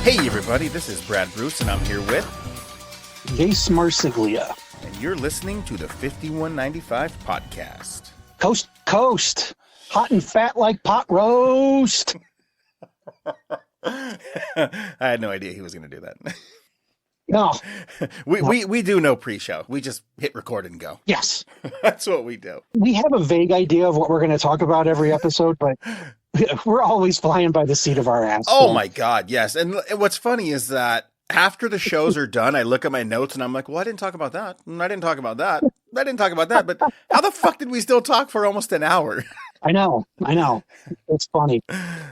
Hey everybody, this is Brad Bruce and I'm here with Jace Marsiglia. And you're listening to the 5195 podcast. Coast to coast. Hot and fat like pot roast. I had no idea he was going to do that. No. We do no pre-show. We just hit record and go. Yes. That's what we do. We have a vague idea of what we're going to talk about every episode, but we're always flying by the seat of our ass. Oh my God, yes. And what's funny is that after the shows are done, I look at my notes and I'm like, well, I didn't talk about that. I didn't talk about that. I didn't talk about that. But how the fuck did we still talk for almost an hour? I know. It's funny.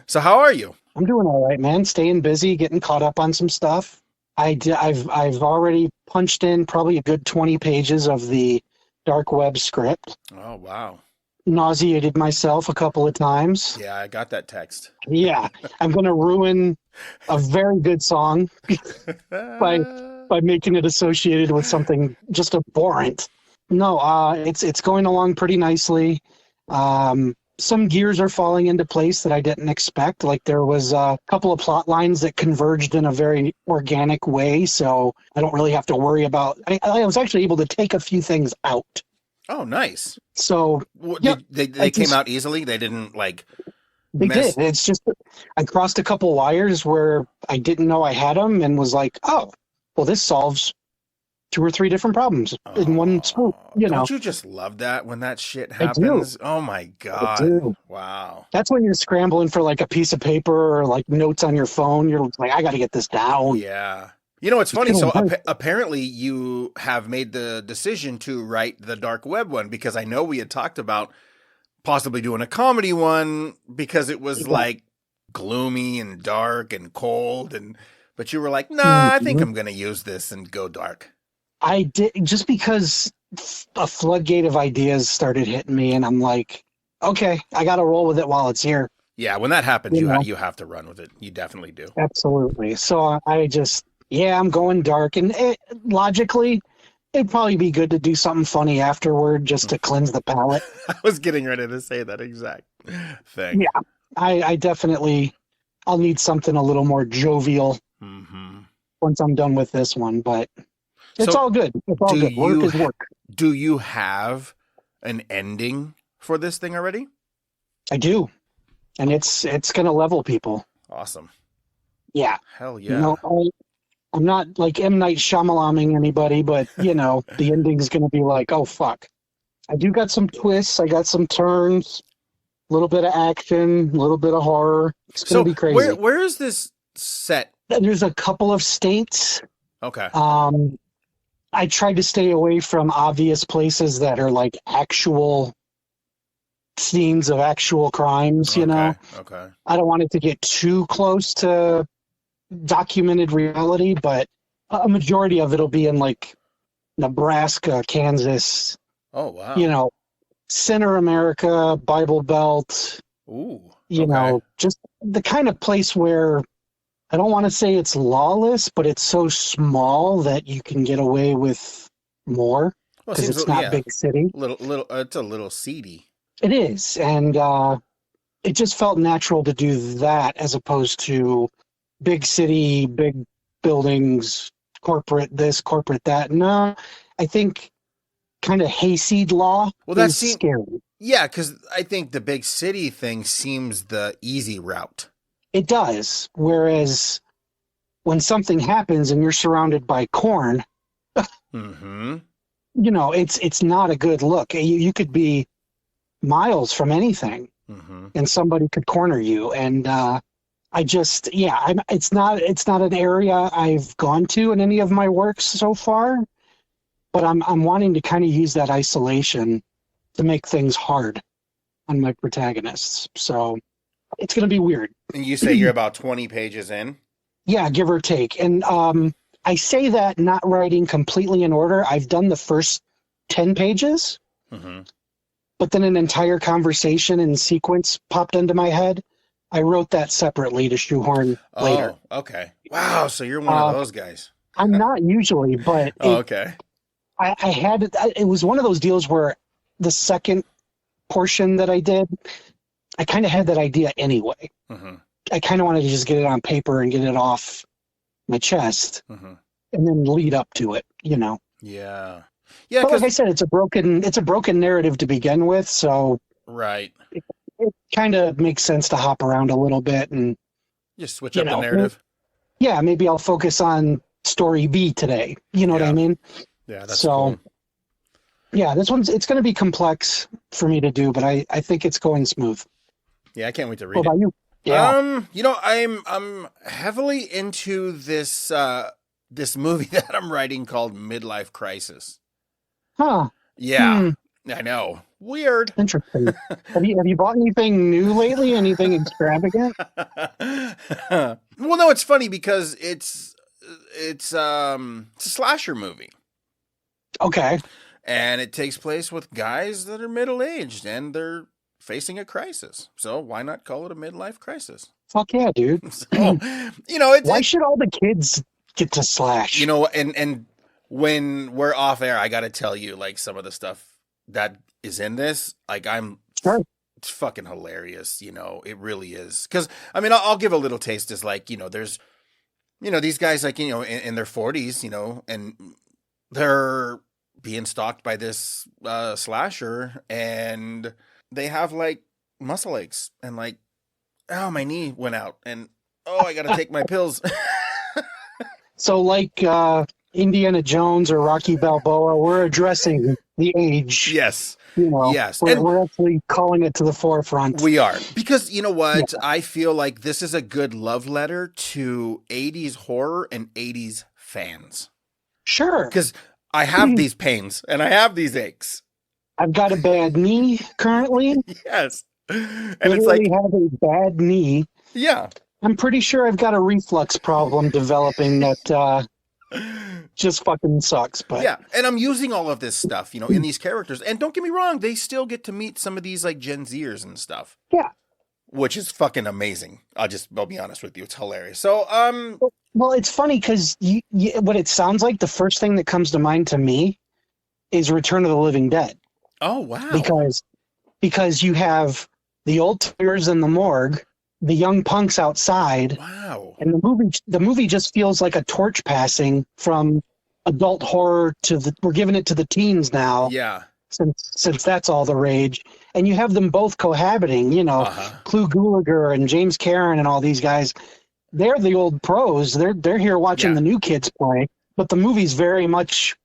So how are you? I'm doing all right, man. Staying busy, getting caught up on some stuff. I've already punched in probably a good 20 pages of the dark web script. Oh, wow. Nauseated myself a couple of times. Yeah, I got that text. Yeah, I'm going to ruin a very good song by making it associated with something just abhorrent. No, it's going along pretty nicely. Some gears are falling into place that I didn't expect. Like there was a couple of plot lines that converged in a very organic way, so I don't really have to worry about. I was actually able to take a few things out. Oh, nice. So they came out easily. They didn't They did. It's just I crossed a couple wires where I didn't know I had them, and was like, oh, well, this solves 2 or 3 different problems in one swoop. Don't you just love that when that shit happens? Oh my God! I do. Wow. That's when you're scrambling for like a piece of paper or like notes on your phone. You're like, I got to get this down. Yeah. You know, it's funny. So apparently you have made the decision to write the dark web one, because I know we had talked about possibly doing a comedy one because it was like gloomy and dark and cold. But you were like, nah, I think I'm going to use this and go dark. I did, just because a floodgate of ideas started hitting me, and I'm like, okay, I got to roll with it while it's here. Yeah. When that happens, you have to run with it. You definitely do. Absolutely. So I'm going dark, and logically, it'd probably be good to do something funny afterward just to cleanse the palate. I was getting ready to say that exact thing. Yeah, I definitely, I'll need something a little more jovial once I'm done with this one, but it's all good. It's all good. Work is work. Do you have an ending for this thing already? I do, and it's going to level people. Awesome. Yeah. Hell yeah. I'm not like M. Night Shyamalan-ing anybody, but, the ending's going to be like, oh, fuck. I do got some twists. I got some turns, a little bit of action, a little bit of horror. It's going to be crazy. Where is this set? There's a couple of states. Okay. I tried to stay away from obvious places that are like actual scenes of actual crimes, Okay. I don't want it to get too close to documented reality, but a majority of it'll be in like Nebraska, Kansas. Oh wow. Center America, Bible Belt. Ooh. Just the kind of place where I don't want to say it's lawless, but it's so small that you can get away with more because it's not big city. It's a little seedy. It is, and it just felt natural to do that as opposed to big city, big buildings, corporate this, corporate that. No, I think kind of hayseed law is scary. Yeah, because I think the big city thing seems the easy route. It does. Whereas when something happens and you're surrounded by corn, it's not a good look. You could be miles from anything and somebody could corner you. And it's not an area I've gone to in any of my works so far, but I'm wanting to kind of use that isolation to make things hard on my protagonists. So it's going to be weird. And you say you're about 20 pages in? Yeah, give or take. And I say that not writing completely in order. I've done the first 10 pages, but then an entire conversation and sequence popped into my head. I wrote that separately to shoehorn later. Oh, okay. Wow, so you're one of those guys. I'm not usually, but okay. It was one of those deals where the second portion that I did, I kind of had that idea anyway. I kind of wanted to just get it on paper and get it off my chest, Mm-hmm. and then lead up to it, Yeah. Yeah, But like I because said, it's a broken narrative to begin with, so right. it kind of makes sense to hop around a little bit and, Just switch you up the know, narrative. yeah, maybe I'll focus on story B today. You know what I Yeah. mean? Yeah, that's So, cool. yeah, it's going to be complex for me to do, but I think it's going smooth. Yeah, I can't wait to What read it. about you? Yeah. I'm heavily into this movie that I'm writing called Midlife Crisis. Huh. Yeah, I know. Weird. Interesting. Have you bought anything new lately? Anything extravagant? Well, no, it's funny because it's a slasher movie. Okay. And it takes place with guys that are middle-aged and they're facing a crisis. So why not call it a midlife crisis? Fuck yeah, dude. So, it's Why should all the kids get to slash? and when we're off air, I got to tell you like some of the stuff that is in this. Like Sure. it's fucking hilarious. It really is. Because I'll give a little taste. Is like there's these guys like in their 40s, and they're being stalked by this slasher, and they have like muscle aches and like, oh, my knee went out, and oh, I got to take my pills. So, like Indiana Jones or Rocky Balboa, we're addressing the age. Yes. Yes. We're actually calling it to the forefront. We are. Because you know what? Yeah. I feel like this is a good love letter to 80s horror and 80s fans. Sure. Because I have these pains and I have these aches. I've got a bad knee currently. Yes. And it's like have a bad knee. Yeah. I'm pretty sure I've got a reflux problem developing that just fucking sucks. But yeah, and I'm using all of this stuff, in these characters. And don't get me wrong, they still get to meet some of these like Gen Zers and stuff. Yeah. Which is fucking amazing. I'll be honest with you, it's hilarious. So well, it's funny because what it sounds like, the first thing that comes to mind to me is Return of the Living Dead. Oh wow. Because you have the old timers in the morgue, the young punks outside. Wow. And the movie just feels like a torch passing from adult horror we're giving it to the teens now. Yeah. Since that's all the rage. And you have them both cohabiting, Clu Gulager and James Karen and all these guys. They're the old pros. They're here watching the new kids play, but the movie's very much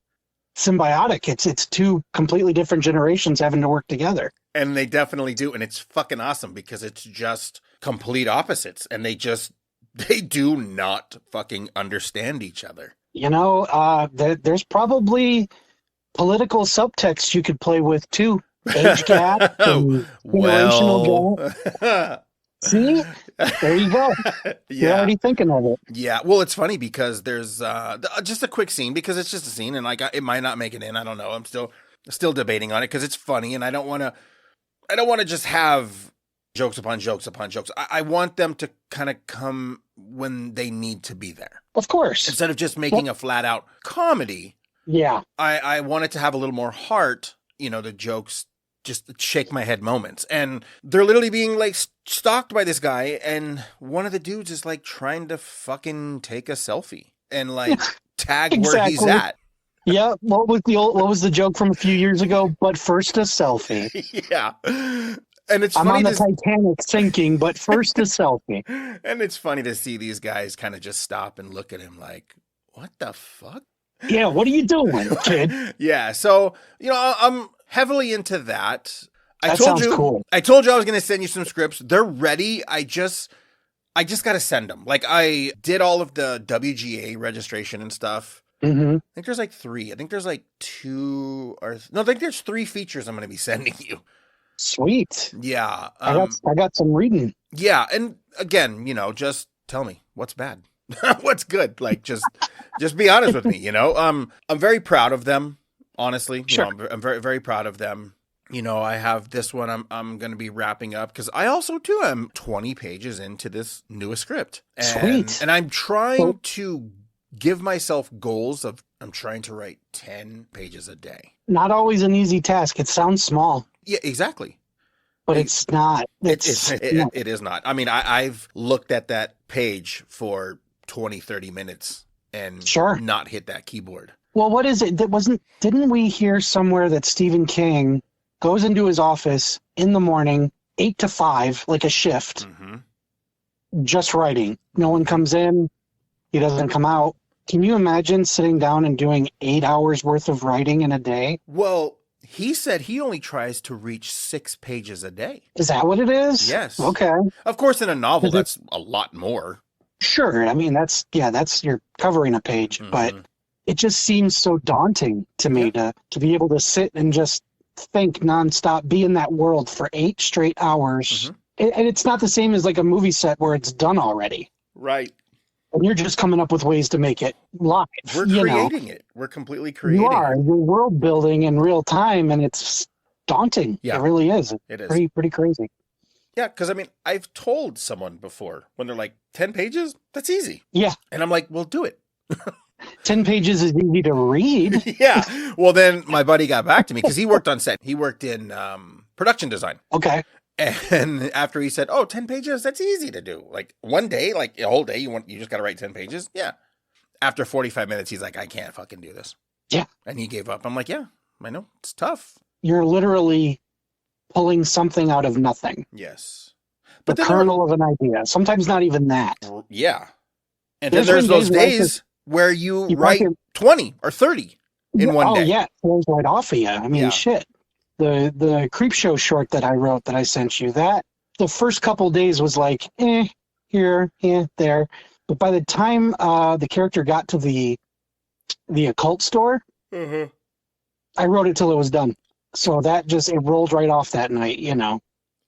symbiotic. It's two completely different generations having to work together. And they definitely do, and it's fucking awesome because it's just complete opposites, and they do not fucking understand each other. There's probably political subtext you could play with too. Age gap, and generational gap. See? There you go. You're already thinking of it. Yeah. Well, it's funny because there's just a quick scene, because it's just a scene, and like it might not make it in. I don't know. I'm still debating on it because it's funny, and I don't want to just have jokes upon jokes upon jokes. I want them to kind of come when they need to be there. Of course. Instead of just making a flat out comedy. Yeah. I want it to have a little more heart, the jokes, just shake my head moments. And they're literally being like stalked by this guy, and one of the dudes is like trying to fucking take a selfie and like tag exactly. where he's at. Yeah, what was the joke from a few years ago? But first a selfie. Yeah. And it's I'm funny on the Titanic sinking, but first a selfie. And it's funny to see these guys kind of just stop and look at him like, what the fuck? Yeah, what are you doing, kid? Yeah, so, I'm heavily into that. That sounds cool. I told you I was going to send you some scripts. They're ready. I just got to send them. Like, I did all of the WGA registration and stuff. Mm-hmm. I think there's like 3. I think there's like 2 or... No, I think there's 3 features I'm going to be sending you. Sweet. Yeah. I got some reading. Yeah, and again, just tell me what's bad. What's good? Like, just be honest with me, I'm very proud of them, honestly. Sure. I'm very, very proud of them. I have this one I'm going to be wrapping up because I also, too, am 20 pages into this newest script. Sweet. And I'm trying to give myself goals of, I'm trying to write 10 pages a day. Not always an easy task. It sounds small. Yeah, exactly. But it's not. It is not. I mean, I've looked at that page for 20, 30 minutes and Sure. not hit that keyboard. Well, what is it? Didn't we hear somewhere that Stephen King goes into his office in the morning, 8 to 5, like a shift, just writing. No one comes in. He doesn't come out. Can you imagine sitting down and doing 8 hours worth of writing in a day? Well, he said he only tries to reach 6 pages a day. Is that what it is? Yes. Okay. Of course, in a novel, that's a lot more. Sure. I mean, that's you're covering a page, but it just seems so daunting to me to be able to sit and just think nonstop, be in that world for 8 straight hours. And it's not the same as like a movie set where it's done already. Right. And you're just coming up with ways to make it live. We're creating it. We're completely creating You are. it. You're world building in real time, and it's daunting. Yeah. It really is. It is. Pretty crazy. Yeah, because I mean, I've told someone before when they're like, 10 pages? That's easy. Yeah. And I'm like, well, do it. 10 pages is easy to read. Yeah. Well, then my buddy got back to me because he worked on set. He worked in production design. Okay. And after he said, 10 pages, that's easy to do. Like one day, like a whole day, you just got to write 10 pages. Yeah. After 45 minutes, he's like, I can't fucking do this. Yeah. And he gave up. I'm like, yeah, I know. It's tough. You're literally pulling something out of nothing. Yes. But the kernel of an idea. Sometimes not even that. Yeah. And then there's those days where you write 20 or 30 in one day. Oh, yeah. It flows right off of you. I mean, shit. The Creep Show short that I wrote that I sent you, that the first couple days was like, here, there. But by the time the character got to the occult store, I wrote it till it was done. So that it rolled right off that night, you know.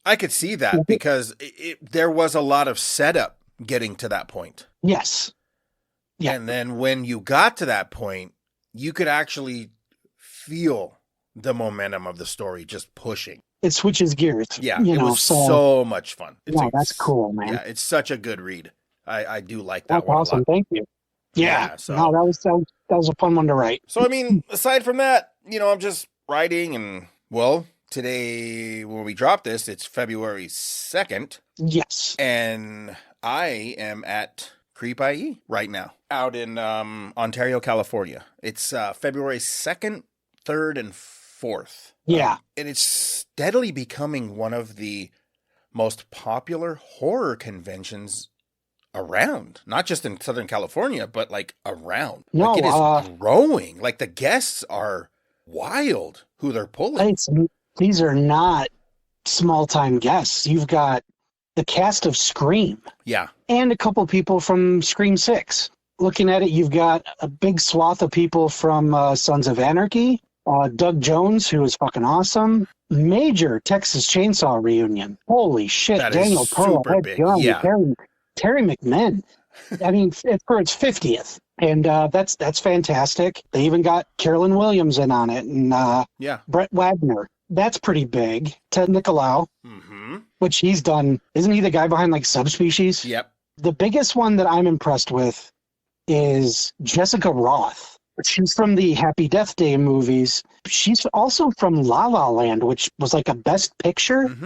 I could see that because there was a lot of setup getting to that point. Yes. Yeah. And then when you got to that point, you could actually feel the momentum of the story just pushing. It switches gears. Yeah, it was so much fun. That's cool, man. Yeah, it's such a good read. I do like that one. That's awesome. Thank you. Yeah. So no, that was a fun one to write. So I mean, aside from that, I'm just writing, and well, today when we drop this, it's February 2nd. Yes. And I am at Creep I.E. right now, out in Ontario, California. It's February 2nd, 3rd, and 4th. Yeah. And it's steadily becoming one of the most popular horror conventions around. Not just in Southern California, but like around. No, like it is growing. Like the guests are wild who they're pulling. These are not small-time guests. You've got the cast of Scream. Yeah. And a couple people from Scream 6. Looking at it, you've got a big swath of people from Sons of Anarchy. Doug Jones, who is fucking awesome. Major Texas Chainsaw reunion. Holy shit. That Daniel is Pearl, super big. Yeah. Terry McMinn. I mean, for its 50th. And that's fantastic. They even got Carolyn Williams in on it. And Brett Wagner. That's pretty big. Ted Nicolau, which he's done. Isn't he the guy behind like Subspecies? Yep. The biggest one that I'm impressed with is Jessica Roth. She's from the Happy Death Day movies. She's also from La La Land, which was like a Best Picture.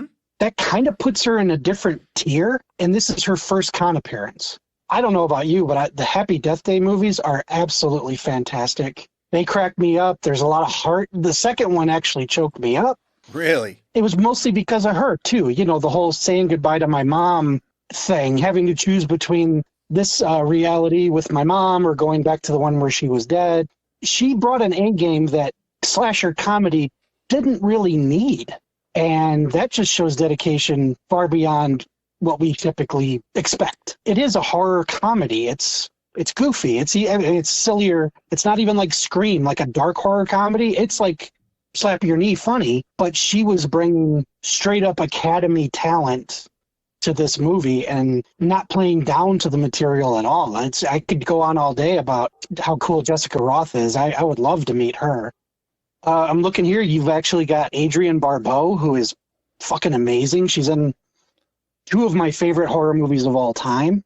That kind of puts her in a different tier. And this is her first con appearance. I don't know about you, but the Happy Death Day movies are absolutely fantastic. They crack me up. There's a lot of heart. The second one actually choked me up. Really? It was mostly because of her, too. The whole saying goodbye to my mom thing, having to choose between this reality with my mom or going back to the one where she was dead. She brought an A-game that slasher comedy didn't really need. And that just shows dedication far beyond what we typically expect. It is a horror comedy. It's goofy. It's sillier. It's not even like Scream, like a dark horror comedy. It's like slap your knee funny. But she was bringing straight up Academy talent to this movie and not playing down to the material at all. I could go on all day about how cool Jessica Roth is. I would love to meet her. I'm looking here. You've actually got Adrienne Barbeau, who is fucking amazing. She's in 2 of my favorite horror movies of all time.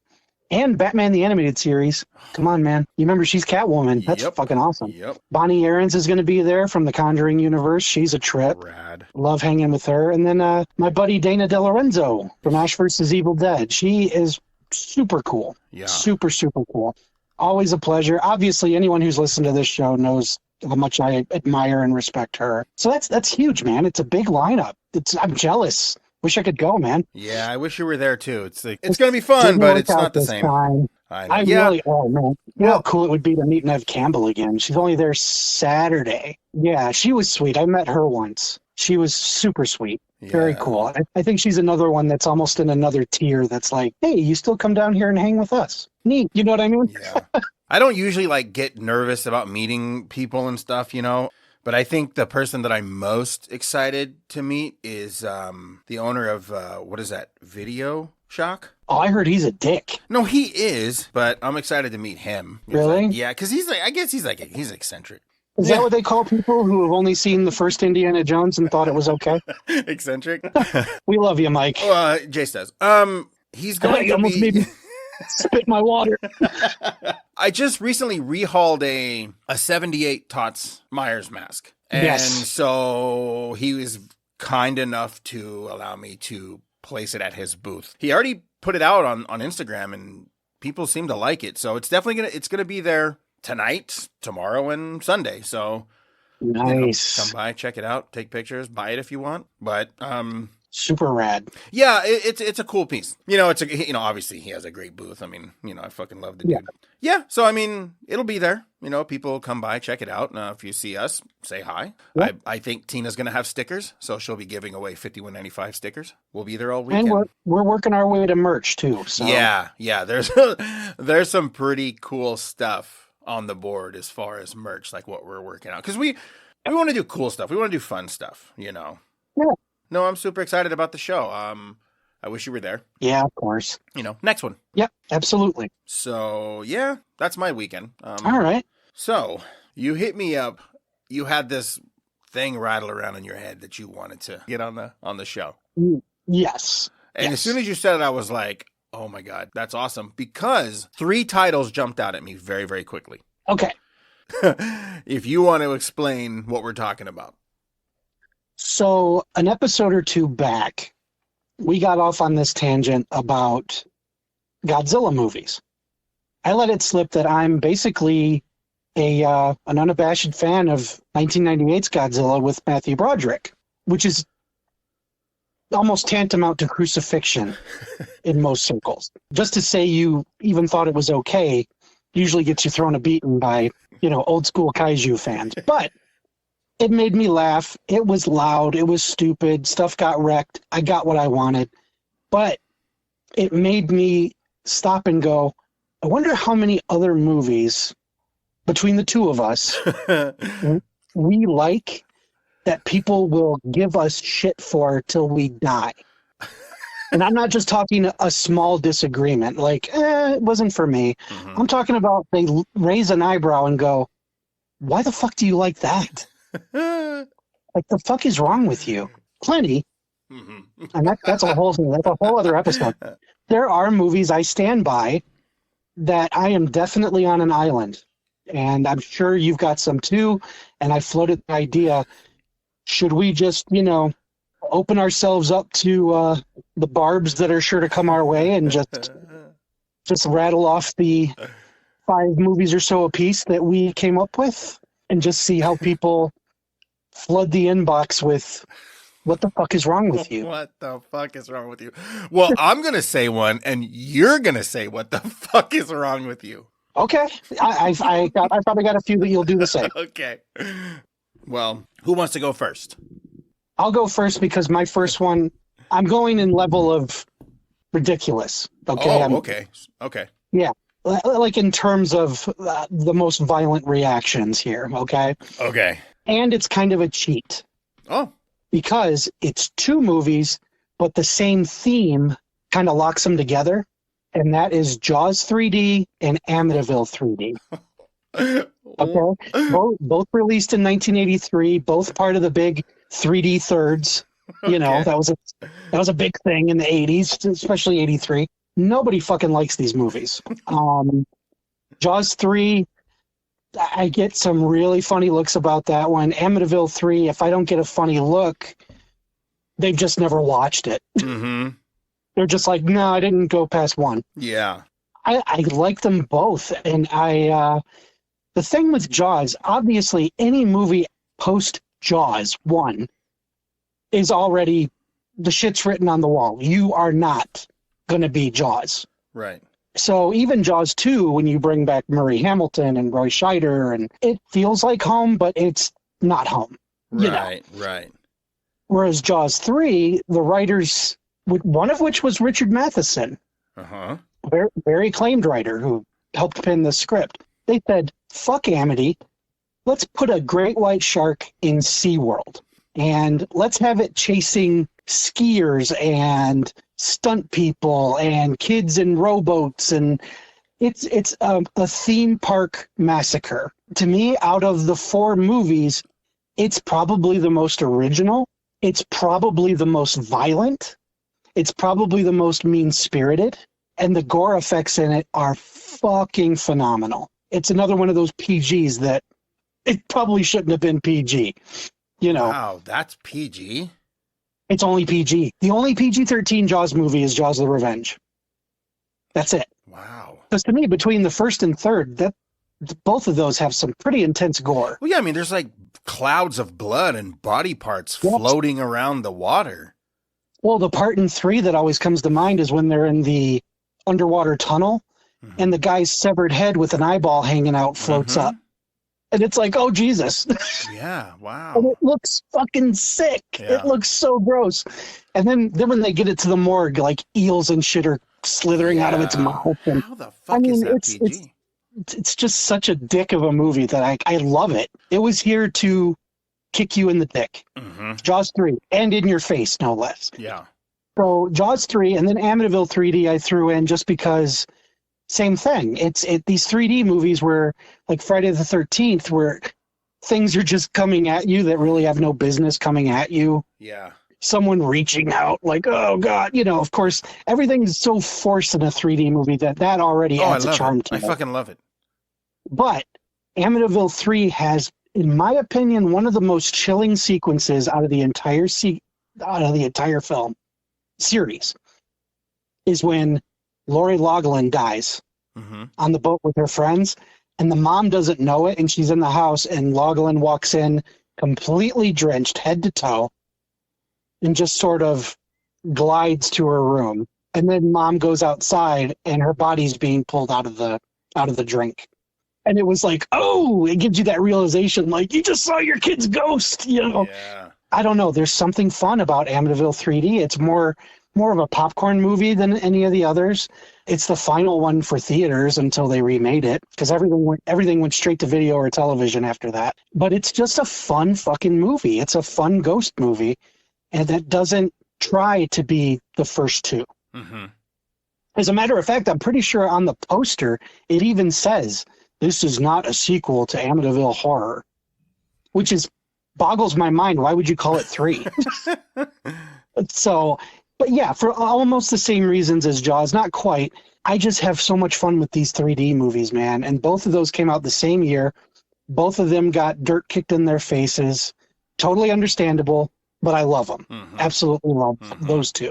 And Batman the Animated Series. Come on, man. You remember she's Catwoman. That's fucking awesome. Yep. Bonnie Aarons is going to be there from the Conjuring universe. She's a trip. Rad. Love hanging with her. And then my buddy Dana De Lorenzo from Ash vs. Evil Dead. She is super cool. Yeah. Super, super cool. Always a pleasure. Obviously, anyone who's listened to this show knows how much I admire and respect her. So that's huge, man. It's a big lineup. I'm jealous. Wish I could go, man. Yeah, I wish you were there too. It's going to be fun, Didn't but work it's out not the this same. time. I know. I Yeah. really, oh man, you know Well- how cool it would be to meet Nev Campbell again. She's only there Saturday. Yeah, she was sweet. I met her once. She was super sweet. Very Yeah. cool. I think she's another one that's almost in another tier that's like, hey, you still come down here and hang with us. Neat. You know what I mean? Yeah. I don't usually like get nervous about meeting people and stuff, you know, but I think the person that I'm most excited to meet is the owner of, what is that, Video Shock? Oh, I heard he's a dick. No, he is, but I'm excited to meet him. Really? Yeah, because he's like, I guess he's eccentric. Is that what they call people who have only seen the first Indiana Jones and thought it was okay? Eccentric? We love you, Mike. Jace does. He's going You to almost made be... me spit my water. I just recently rehauled a 78 Tots Myers mask. And Yes. so he was kind enough to allow me to place it at his booth. He already put it out on Instagram and people seem to like it. So it's definitely gonna be there tonight, tomorrow, and Sunday. So Nice. come by, check it out, take pictures, buy it if you want. But Super rad. yeah, it's a cool piece. You know, obviously he has a great booth. I mean, you know, I fucking love the dude. Yeah, so I mean, it'll be there. You know, people come by, check it out. If you see us, say hi. Yep. I think Tina's gonna have stickers, so she'll be giving away 51.95 stickers. We'll be there all weekend. And we're working our way to merch too. So Yeah. There's some pretty cool stuff on the board as far as merch, like what we're working out, because we want to do cool stuff. We want to do fun stuff. You know. Yeah. No, I'm super excited about the show. I wish you were there. Yeah, of course. You know, next one. Yep, absolutely. So yeah, that's my weekend. All right. So you hit me up. You had this thing rattle around in your head that you wanted to get on the show. Yes. And as soon as you said it, I was like, oh my God, that's awesome. Because 3 titles jumped out at me very, very quickly. Okay. If you want to explain what we're talking about. So an episode or two back, we got off on this tangent about Godzilla movies. I let it slip that I'm basically an unabashed fan of 1998's Godzilla with Matthew Broderick, which is almost tantamount to Crucifixion in most circles. Just to say you even thought it was okay usually gets you thrown a beating by, old school kaiju fans. But it made me laugh. It was loud. It was stupid. Stuff got wrecked. I got what I wanted. But it made me stop and go, I wonder how many other movies between the two of us we like that people will give us shit for till we die. And I'm not just talking a small disagreement, like, it wasn't for me. Mm-hmm. I'm talking about they raise an eyebrow and go, why the fuck do you like that? Like, the fuck is wrong with you? Plenty. Mm-hmm. And that's a whole other episode. There are movies I stand by that I am definitely on an island. And I'm sure you've got some too. And I floated the idea, should we just, open ourselves up to the barbs that are sure to come our way and just rattle off the 5 movies or so apiece that we came up with and just see how people flood the inbox with, what the fuck is wrong with you? What the fuck is wrong with you? Well, I'm going to say one, and you're going to say, what the fuck is wrong with you? Okay. I probably got a few that you'll do the same. Okay. Well, who wants to go first? I'll go first because my first one, I'm going in level of ridiculous. Okay. Okay. Yeah. Like in terms of the most violent reactions here. Okay. Okay. And it's kind of a cheat. Oh. Because it's 2 movies, but the same theme kind of locks them together. And that is Jaws 3D and Amityville 3D. Okay. Both released in 1983, both part of the big 3D thirds. Okay. That was a big thing in the 80s, especially 83. Nobody fucking likes these movies. Jaws 3, I get some really funny looks about that one. Amityville 3, if I don't get a funny look, they've just never watched it. Mm-hmm. They're just like, no, I didn't go past 1. Yeah. I like them both. And the thing with Jaws, obviously any movie post Jaws 1 is already, the shit's written on the wall. You are not going to be Jaws. Right. So even Jaws 2, when you bring back Murray Hamilton and Roy Scheider, and it feels like home, but it's not home. Right. Whereas Jaws 3, the writers, one of which was Richard Matheson, very, very acclaimed writer who helped pen the script. They said, fuck Amity, let's put a great white shark in SeaWorld, and let's have it chasing skiers and stunt people and kids in rowboats, and it's a theme park massacre. To me, out of the 4 movies, it's probably the most original. It's probably the most violent. It's probably the most mean-spirited. And the gore effects in it are fucking phenomenal. It's another one of those PGs that it probably shouldn't have been PG. Wow, that's PG? It's only PG. The only PG-13 Jaws movie is Jaws the Revenge. That's it. Wow. Because to me, between the first and third, both of those have some pretty intense gore. Well, yeah, I mean, there's like clouds of blood and body parts floating around the water. Well, the part in 3 that always comes to mind is when they're in the underwater tunnel, and the guy's severed head with an eyeball hanging out floats up. And it's like, oh, Jesus. Yeah, wow. And it looks fucking sick. Yeah. It looks so gross. And then when they get it to the morgue, like eels and shit are slithering out of its mouth. And, how the fuck is that PG? It's just such a dick of a movie that I love it. It was here to kick you in the dick. Jaws 3, and in your face, no less. Yeah. So Jaws 3, and then Amityville 3D I threw in just because, same thing. These 3D movies where, like Friday the 13th, where things are just coming at you that really have no business coming at you. Yeah. Someone reaching out, like, oh, God. Of course, everything's so forced in a 3D movie that already adds a charm to it. I fucking love it. But Amityville 3 has, in my opinion, one of the most chilling sequences out of the entire film series is when Lori Loughlin dies on the boat with her friends, and the mom doesn't know it, and she's in the house, and Loughlin walks in completely drenched head to toe and just sort of glides to her room, and then mom goes outside and her body's being pulled out of the drink. And it was like, oh, it gives you that realization, like, you just saw your kid's ghost, Yeah. I don't know. There's something fun about Amityville 3D. It's more of a popcorn movie than any of the others. It's the final one for theaters until they remade it, because everything went straight to video or television after that. But it's just a fun fucking movie. It's a fun ghost movie, and that doesn't try to be the first 2. As a matter of fact, I'm pretty sure on the poster it even says, this is not a sequel to Amityville Horror, which boggles my mind. Why would you call it 3? So, but yeah, for almost the same reasons as Jaws, not quite. I just have so much fun with these 3D movies, man. And both of those came out the same year. Both of them got dirt kicked in their faces. Totally understandable, but I love them. Absolutely love those 2.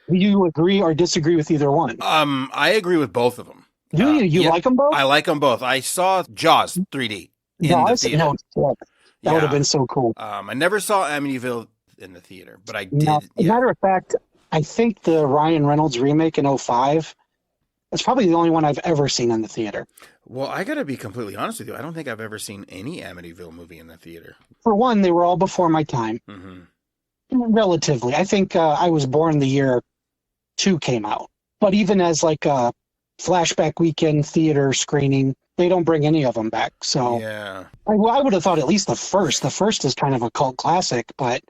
Do you agree or disagree with either one? I agree with both of them. Do you? You like them both? I like them both. I saw Jaws 3D in the theater. No, that would have been so cool. I never saw Amityville in the theater, but I did. No, as a matter of fact, I think the Ryan Reynolds remake in 2005, that's probably the only one I've ever seen in the theater. Well, I got to be completely honest with you. I don't think I've ever seen any Amityville movie in the theater. For one, they were all before my time. Relatively. I think I was born the year 2 came out. But even as like a flashback weekend theater screening, they don't bring any of them back. So yeah, I would have thought at least the first. The first is kind of a cult classic, but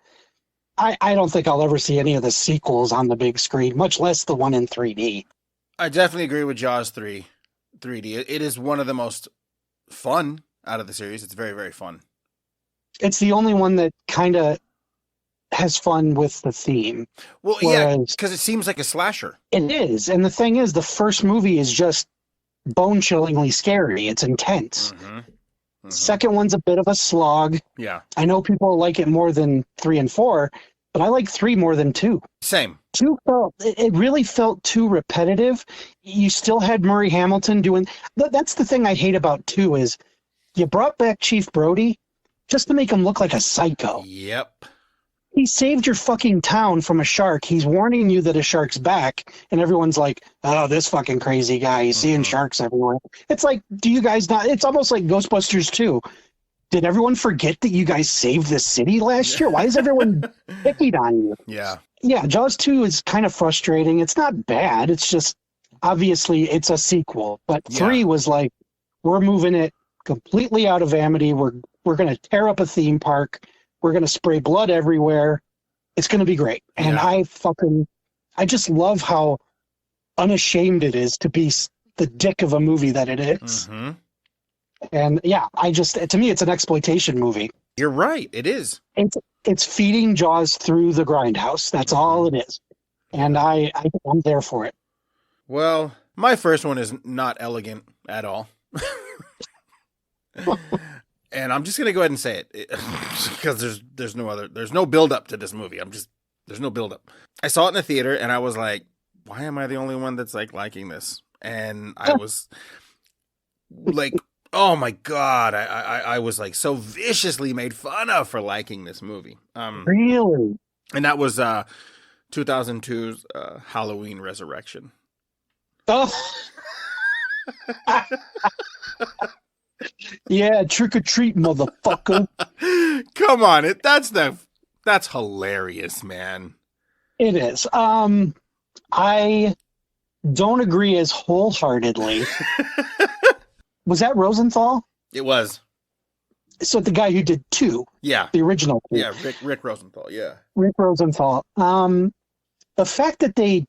I don't think I'll ever see any of the sequels on the big screen, much less the one in 3D. I definitely agree with Jaws 3D. It is one of the most fun out of the series. It's very, very fun. It's the only one that kind of has fun with the theme. Well, yeah, because it seems like a slasher. It is. And the thing is, the first movie is just bone-chillingly scary. It's intense. Second one's a bit of a slog. Yeah. I know people like it more than 3 and 4, but I like 3 more than 2. Same. It really felt too repetitive. You still had Murray Hamilton doing. That's the thing I hate about 2 is you brought back Chief Brody just to make him look like a psycho. Yep. He saved your fucking town from a shark. He's warning you that a shark's back, and everyone's like, "Oh, this fucking crazy guy. He's seeing sharks everywhere." It's like, do you guys not? It's almost like Ghostbusters 2. Did everyone forget that you guys saved this city last year? Why is everyone picking on you? Yeah. Yeah, Jaws 2 is kind of frustrating. It's not bad. It's just, obviously, it's a sequel. But 3 was like, we're moving it completely out of Amity. We're going to tear up a theme park. We're going to spray blood everywhere. It's going to be great. And I just love how unashamed it is to be the dick of a movie that it is. Mm-hmm. And yeah, to me, it's an exploitation movie. You're right. It is. It's feeding Jaws through the grindhouse. That's all it is. And I'm there for it. Well, my first one is not elegant at all. And I'm just going to go ahead and say it because there's no build up to this movie. There's no build up. I saw it in the theater and I was like, why am I the only one that's like liking this? And I was like, oh my God. I was like so viciously made fun of for liking this movie. Really? And that was 2002's Halloween Resurrection. Oh. Yeah, trick or treat, motherfucker. Come on, that's hilarious, man. It is. I don't agree as wholeheartedly. Was that Rosenthal? It was. So the guy who did 2. Yeah. The original 2. Yeah, Rick Rosenthal, yeah. Rick Rosenthal. The fact that they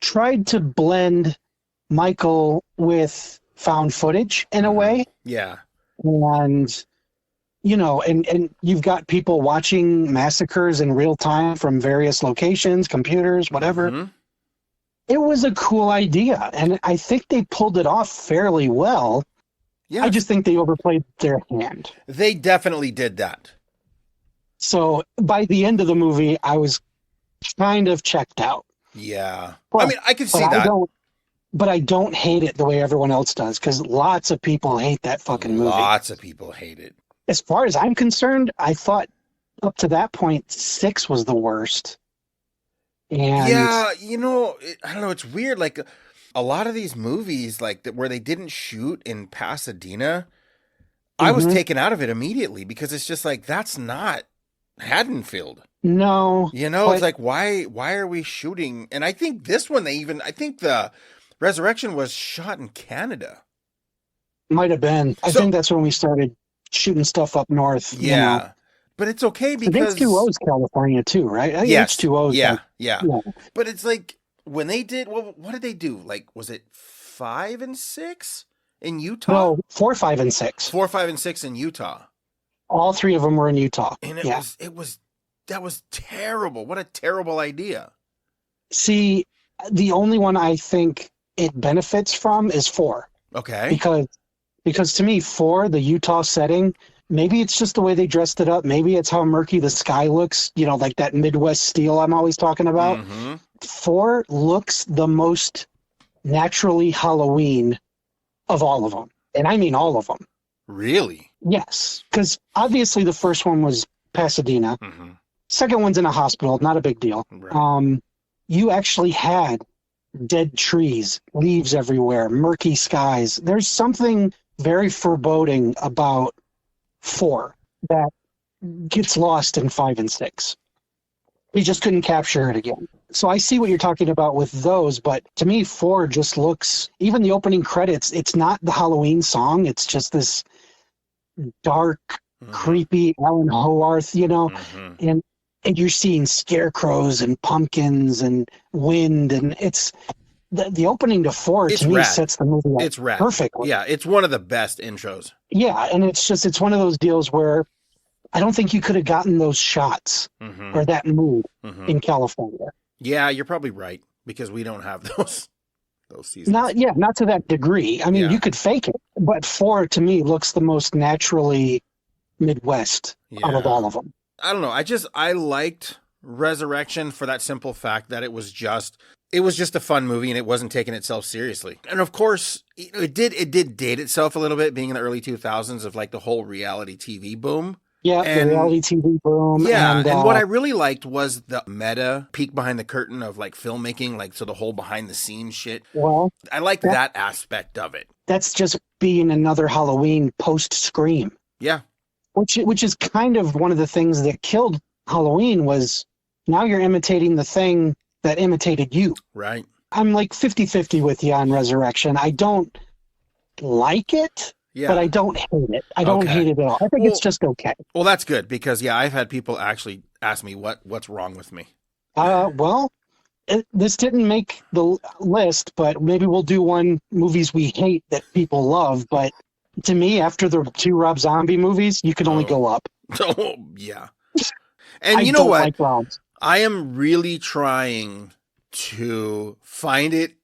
tried to blend Michael with found footage in a way. Yeah. And, and you've got people watching massacres in real time from various locations, computers, whatever. Mm-hmm. It was a cool idea. And I think they pulled it off fairly well. Yeah. I just think they overplayed their hand. They definitely did that. So by the end of the movie, I was kind of checked out. Yeah. I mean, I can see that. But I don't hate it the way everyone else does, because lots of people hate that fucking movie. Lots of people hate it. As far as I'm concerned, I thought up to that point, 6 was the worst. And yeah, I don't know. It's weird. Like a lot of these movies, like where they didn't shoot in Pasadena, I was taken out of it immediately because it's just like, that's not Haddonfield. No. It's like, why are we shooting? And I think this one, I think the Resurrection was shot in Canada. Might have been. I think that's when we started shooting stuff up north. Yeah. But it's okay because H2O is California too, right? Yes. H2O. Yeah. But it's like when they did, what did they do? Like, was it 5 and 6 in Utah? No, 4, 5, and 6. 4, 5, and 6 in Utah. All 3 of them were in Utah. And that was terrible. What a terrible idea. See, the only one I think it benefits from is 4. Okay. Because to me, 4, the Utah setting, maybe it's just the way they dressed it up. Maybe it's how murky the sky looks, like that Midwest steel I'm always talking about. Mm-hmm. 4 looks the most naturally Halloween of all of them. And I mean all of them. Really? Yes. Because obviously the first one was Pasadena. Mm-hmm. Second one's in a hospital. Not a big deal. Right. You actually had dead trees, leaves everywhere, murky skies. There's something very foreboding about 4 that gets lost in 5 and 6. We just couldn't capture it again. So I see what you're talking about with those, but to me, 4 just looks, even the opening credits, it's not the Halloween song. It's just this dark, creepy Alan Howarth, and you're seeing scarecrows and pumpkins and wind, and it's the opening to 4 to me sets the movie up it's rad. Perfectly. Yeah, it's one of the best intros. Yeah, and it's one of those deals where I don't think you could have gotten those shots or that mood in California. Yeah, you're probably right, because we don't have those seasons. Not to that degree. I mean, you could fake it, but 4 to me looks the most naturally Midwest out of all of them. I don't know. I liked Resurrection for that simple fact that it was just a fun movie and it wasn't taking itself seriously. And of course, it did date itself a little bit, being in the early 2000s of like the whole reality TV boom. Yeah, the reality TV boom. Yeah, and what I really liked was the meta peek behind the curtain of like filmmaking, like so the whole behind the scenes shit. Well, I liked that aspect of it. That's just being another Halloween post Scream. Yeah. Which is kind of one of the things that killed Halloween was now you're imitating the thing that imitated you. Right. I'm like 50-50 with you on Resurrection. I don't like it, but I don't hate it. I don't hate it at all. I think it's just okay. Well, that's good because, I've had people actually ask me what's wrong with me. This didn't make the list, but maybe we'll do movies we hate that people love. But to me, after the 2 Rob Zombie movies, you can only go up. Oh, yeah. And you know what? Like I am really trying to find it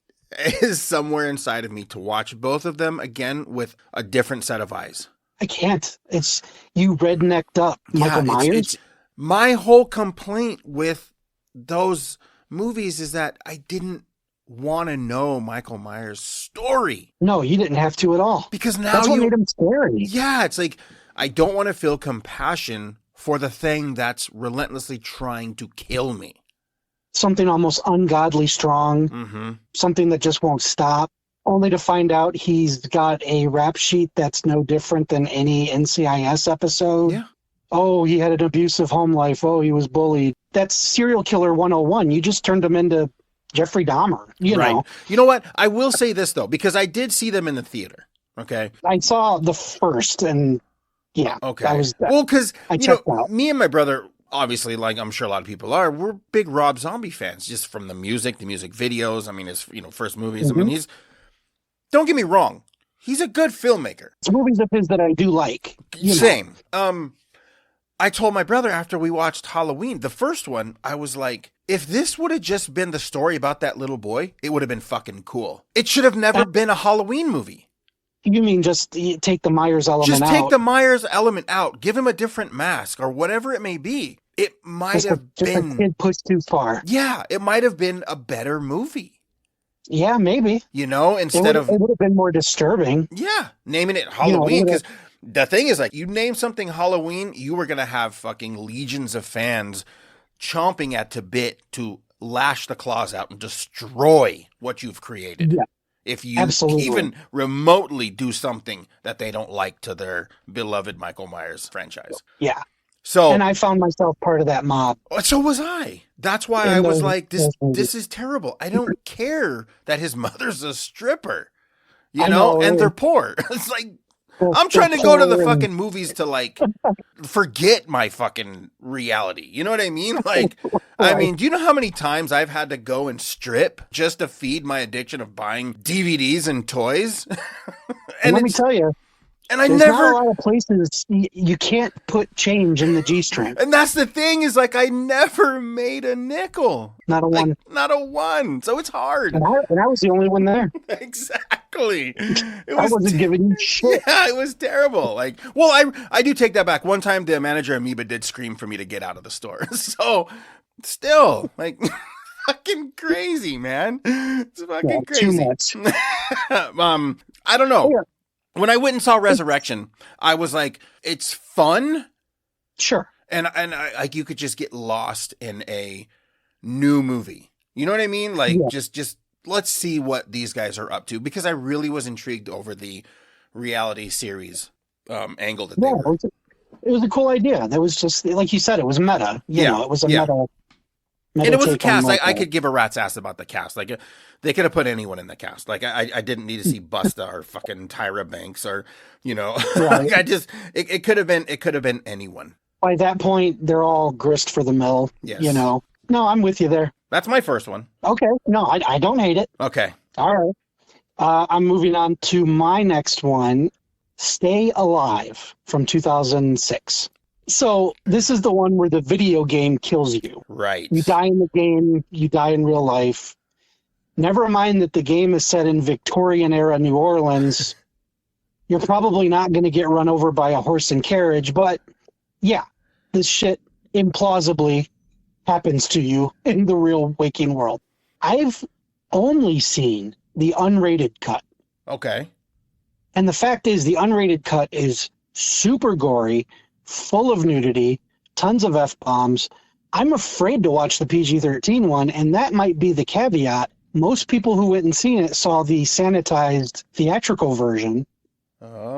is somewhere inside of me to watch both of them again with a different set of eyes. I can't. It's you rednecked up Michael Myers. It's my whole complaint with those movies is that I didn't want to know Michael Myers' story. No, you didn't have to at all. Because now that's what made him scary. Yeah, it's like I don't want to feel compassion for the thing that's relentlessly trying to kill me. Something almost ungodly strong, something that just won't stop, only to find out he's got a rap sheet that's no different than any NCIS episode. Yeah. Oh, he had an abusive home life. Oh, he was bullied. That's serial killer 101. You just turned him into Jeffrey Dahmer, you know. You know what? I will say this, though, because I did see them in the theater, okay? I saw the first, and yeah. Okay. Well, because, me and my brother, obviously, like I'm sure a lot of people are, we're big Rob Zombie fans, just from the music videos. I mean, his first movies. I mean, don't get me wrong, he's a good filmmaker. It's movies of his that I do like. Same. I told my brother after we watched Halloween, the first one, I was like, if this would have just been the story about that little boy, it would have been fucking cool. It should have never been a Halloween movie. You mean just take the Myers element out? Just take the Myers element out. Give him a different mask or whatever it may be. It might have been... a kid pushed too far. Yeah, it might have been a better movie. Yeah, maybe. Instead of... It would have been more disturbing. Yeah, naming it Halloween, because the thing is, like, you name something Halloween, you were going to have fucking legions of fans chomping at the bit to lash the claws out and destroy what you've created. Yeah. If you even remotely do something that they don't like to their beloved Michael Myers franchise. Yeah. And I found myself part of that mob. So was I. That's why I was like, this is terrible. I don't care that his mother's a stripper, and they're poor. It's like, I'm trying to go to the fucking movies to like forget my fucking reality. You know what I mean? Like, I mean, do you know how many times I've had to go and strip just to feed my addiction of buying DVDs and toys? And let me tell you, and I there's never not a lot of places you can't put change in the G-string. And that's the thing is like I never made a nickel. Not a one. Not a one. So it's hard. And I was the only one there. Exactly. I wasn't giving you shit. Yeah, it was terrible. Like, well, I do take that back. One time the manager Amoeba did scream for me to get out of the store. So still, like, fucking crazy, man. It's fucking crazy. Too much. I don't know. When I went and saw Resurrection, I was like, it's fun. Sure. And like you could just get lost in a new movie. You know what I mean? Like just let's see what these guys are up to, because I really was intrigued over the reality series angle that they were. It was a cool idea. That was just like you said, it was meta. You know, it was a meta. And it was a cast. I could give a rat's ass about the cast. Like, they could have put anyone in the cast. Like, I didn't need to see Busta or fucking Tyra Banks or, Right. like it could have been anyone. By that point, they're all grist for the mill. Yes. No, I'm with you there. That's my first one. Okay. No, I don't hate it. Okay. All right. I'm moving on to my next one, Stay Alive from 2006. So this is the one where the video game kills you. Right. You die in the game, you die in real life. Never mind that the game is set in Victorian era New Orleans. You're probably not going to get run over by a horse and carriage, but yeah, this shit implausibly happens to you in the real waking world. I've only seen the unrated cut. Okay. And the fact is, the unrated cut is super gory, full of nudity, tons of F-bombs. I'm afraid to watch the PG-13 one, and that might be the caveat. Most people who went and seen it saw the sanitized theatrical version,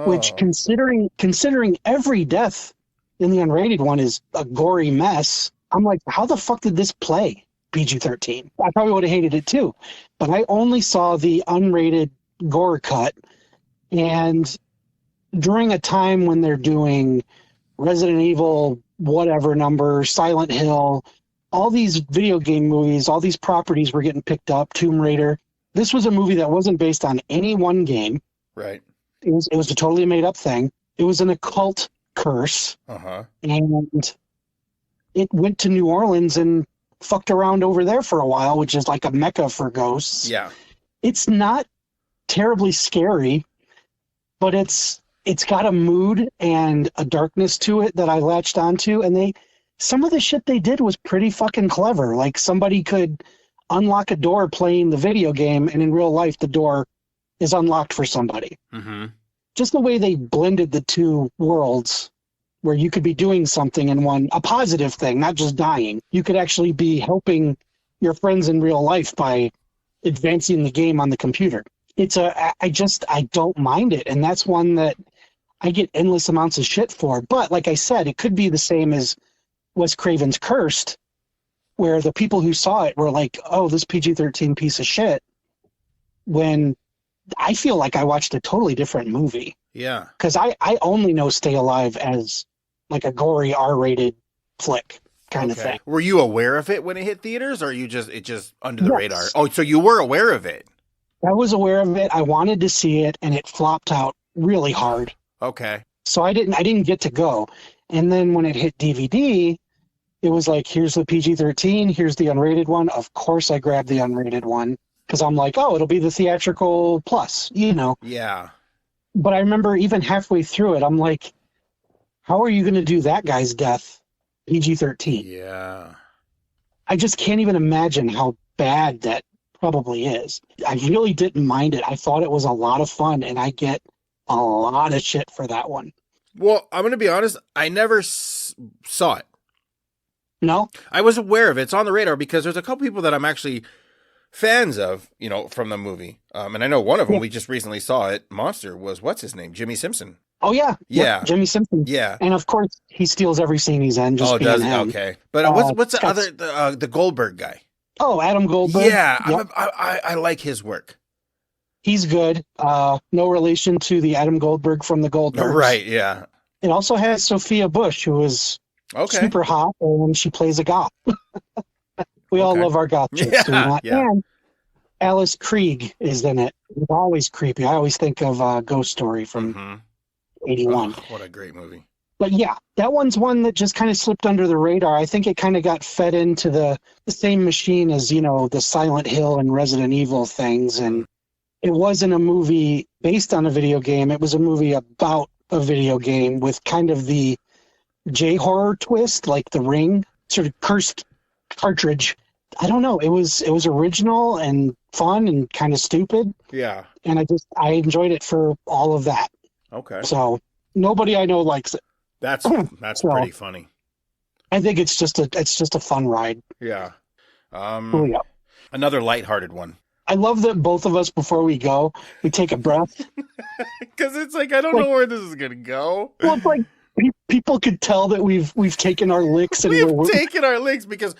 which, Oh. considering every death in the unrated one is a gory mess, I'm like, how the fuck did this play PG-13? I probably would have hated it too. But I only saw the unrated gore cut, and during a time when they're doing Resident Evil, whatever number, Silent Hill, all these video game movies, all these properties were getting picked up, Tomb Raider. This was a movie that wasn't based on any one game. Right. It was a totally made up thing. It was an occult curse. Uh-huh. And it went to New Orleans and fucked around over there for a while, which is like a mecca for ghosts. Yeah. It's not terribly scary, but it's got a mood and a darkness to it that I latched onto, and some of the shit they did was pretty fucking clever. Like, somebody could unlock a door playing the video game, and in real life the door is unlocked for somebody. Mm-hmm. Just the way they blended the two worlds, where you could be doing something in one, a positive thing, not just dying. You could actually be helping your friends in real life by advancing the game on the computer. I don't mind it, and that's one that I get endless amounts of shit for. But like I said, it could be the same as Wes Craven's Cursed, where the people who saw it were like, oh, this PG-13 piece of shit, when I feel like I watched a totally different movie. Yeah. Because I only know Stay Alive as like a gory R-rated flick kind of thing. Were you aware of it when it hit theaters, or it just under the Yes. radar? Oh, so you were aware of it. I was aware of it. I wanted to see it, and it flopped out really hard. Okay. So I didn't get to go. And then when it hit DVD, it was like, here's the PG-13, here's the unrated one. Of course I grabbed the unrated one, because I'm like, oh, it'll be the theatrical plus, you know. Yeah. But I remember even halfway through it, I'm like, how are you going to do that guy's death PG-13? Yeah. I just can't even imagine how bad that probably is. I really didn't mind it. I thought it was a lot of fun, and I get a lot of shit for that one. Well, I'm going to be honest. I never saw it. No? I was aware of it. It's on the radar because there's a couple people that I'm actually fans of, from the movie. And I know one of them, we just recently saw it. Monster was, what's his name? Jimmy Simpson. Oh, yeah. Yeah. Jimmy Simpson. Yeah. And of course, he steals every scene he's in. Just being him. Okay. But what's the other, the Goldberg guy? Oh, Adam Goldberg. Yeah. Yep. I like his work. He's good. No relation to the Adam Goldberg from the Goldbergs. Right, yeah. It also has Sophia Bush, who is super hot, and she plays a goth. We all love our goth chicks, do we not? Yeah. And Alice Krieg is in it. It's always creepy. I always think of Ghost Story from 81. Oh, what a great movie. But yeah, that one's one that just kind of slipped under the radar. I think it kind of got fed into the same machine as, the Silent Hill and Resident Evil things. And it wasn't a movie based on a video game. It was a movie about a video game with kind of the J-horror twist, like The Ring, sort of cursed cartridge. I don't know. It was original and fun and kind of stupid. Yeah. And I enjoyed it for all of that. Okay. So nobody I know likes it. That's pretty funny. I think it's just a fun ride. Yeah. Yeah. Another lighthearted one. I love that both of us, before we go, we take a breath. Because it's like, I don't know where this is going to go. Well, it's like people could tell that we've taken our licks. And we've taken our licks because...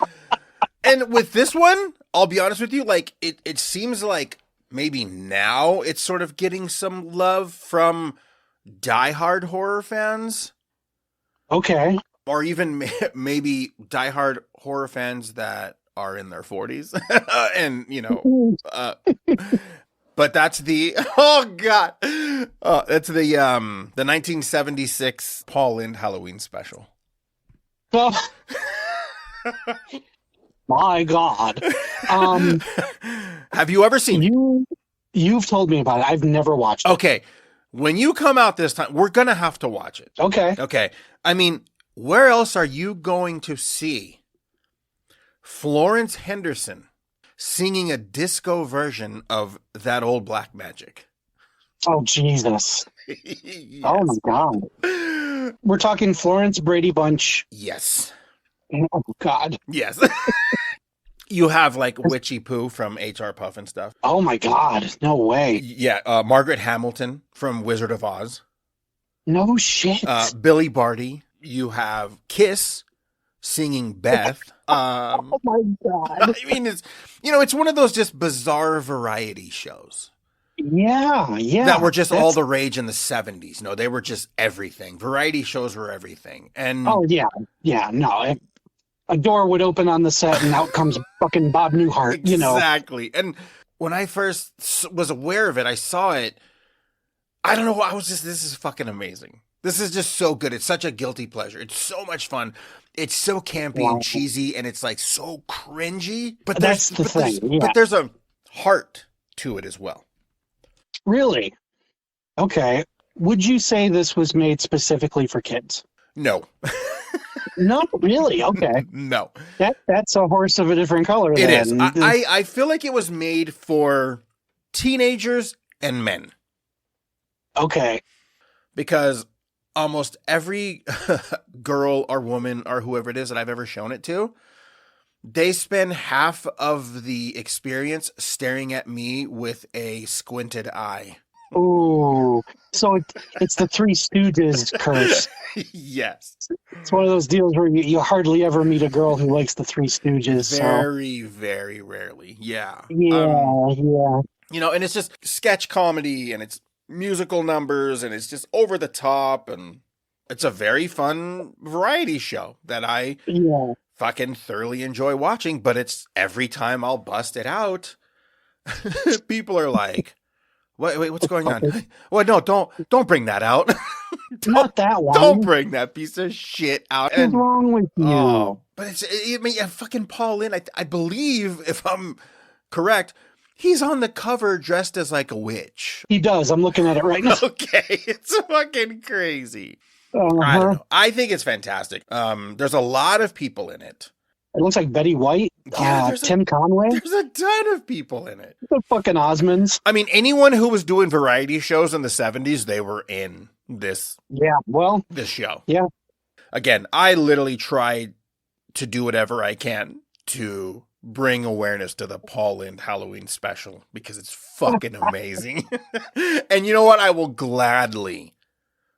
And with this one, I'll be honest with you, like, it seems like maybe now it's sort of getting some love from diehard horror fans. Okay. Or even maybe diehard horror fans that are in their 40s. And, but that's the, that's the 1976 Paul Lynde Halloween special. Oh. My God. Have you ever seen it? You've told me about it. I've never watched it. Okay. When you come out this time, we're going to have to watch it. Okay. Okay. I mean, where else are you going to see Florence Henderson singing a disco version of That Old Black Magic. Oh, Jesus. Yes. Oh, my God. We're talking Florence Brady Bunch. Yes. Oh, God. Yes. You have like Witchy Poo from H.R. Puff and stuff. Oh, my God. No way. Yeah. Margaret Hamilton from Wizard of Oz. No shit. Billy Barty. You have Kiss singing Beth. Oh, my God. I mean, it's one of those just bizarre variety shows. Yeah. That were just all the rage in the 70s. No, they were just everything. Variety shows were everything. And oh, yeah. Yeah, no. A door would open on the set and out comes fucking Bob Newhart, Exactly. And when I first was aware of it, I saw it. I don't know. This is fucking amazing. This is just so good. It's such a guilty pleasure. It's so much fun. It's so campy and cheesy, and it's like so cringy. But that's the thing. Yeah. But there's a heart to it as well. Really? Okay. Would you say this was made specifically for kids? No. No, really? Okay. No. That's a horse of a different color. It is. I feel like it was made for teenagers and men. Okay. Because almost every girl or woman or whoever it is that I've ever shown it to, they spend half of the experience staring at me with a squinted eye. Ooh. So it's the Three Stooges curse. Yes. It's one of those deals where you hardly ever meet a girl who likes the Three Stooges. Very, very rarely. Yeah. Yeah. And it's just sketch comedy, and it's musical numbers, and it's just over the top, and it's a very fun variety show that I fucking thoroughly enjoy watching. But it's every time I'll bust it out, people are like, Wait, what's going on? Well, no, don't bring that out. Not that one. Don't bring that piece of shit out. What's wrong with you? Oh, but fucking Paul Lynde, I believe, if I'm correct, he's on the cover dressed as like a witch. He does. I'm looking at it right now. Okay, it's fucking crazy. I don't know. I think it's fantastic. There's a lot of people in it. It looks like Betty White, Tim Conway. There's a ton of people in it. The fucking Osmonds. I mean, anyone who was doing variety shows in the 70s, they were in this. Yeah, this show. Yeah. Again, I literally tried to do whatever I can to bring awareness to the Paul Lynde Halloween special because it's fucking amazing. And you know what? I will gladly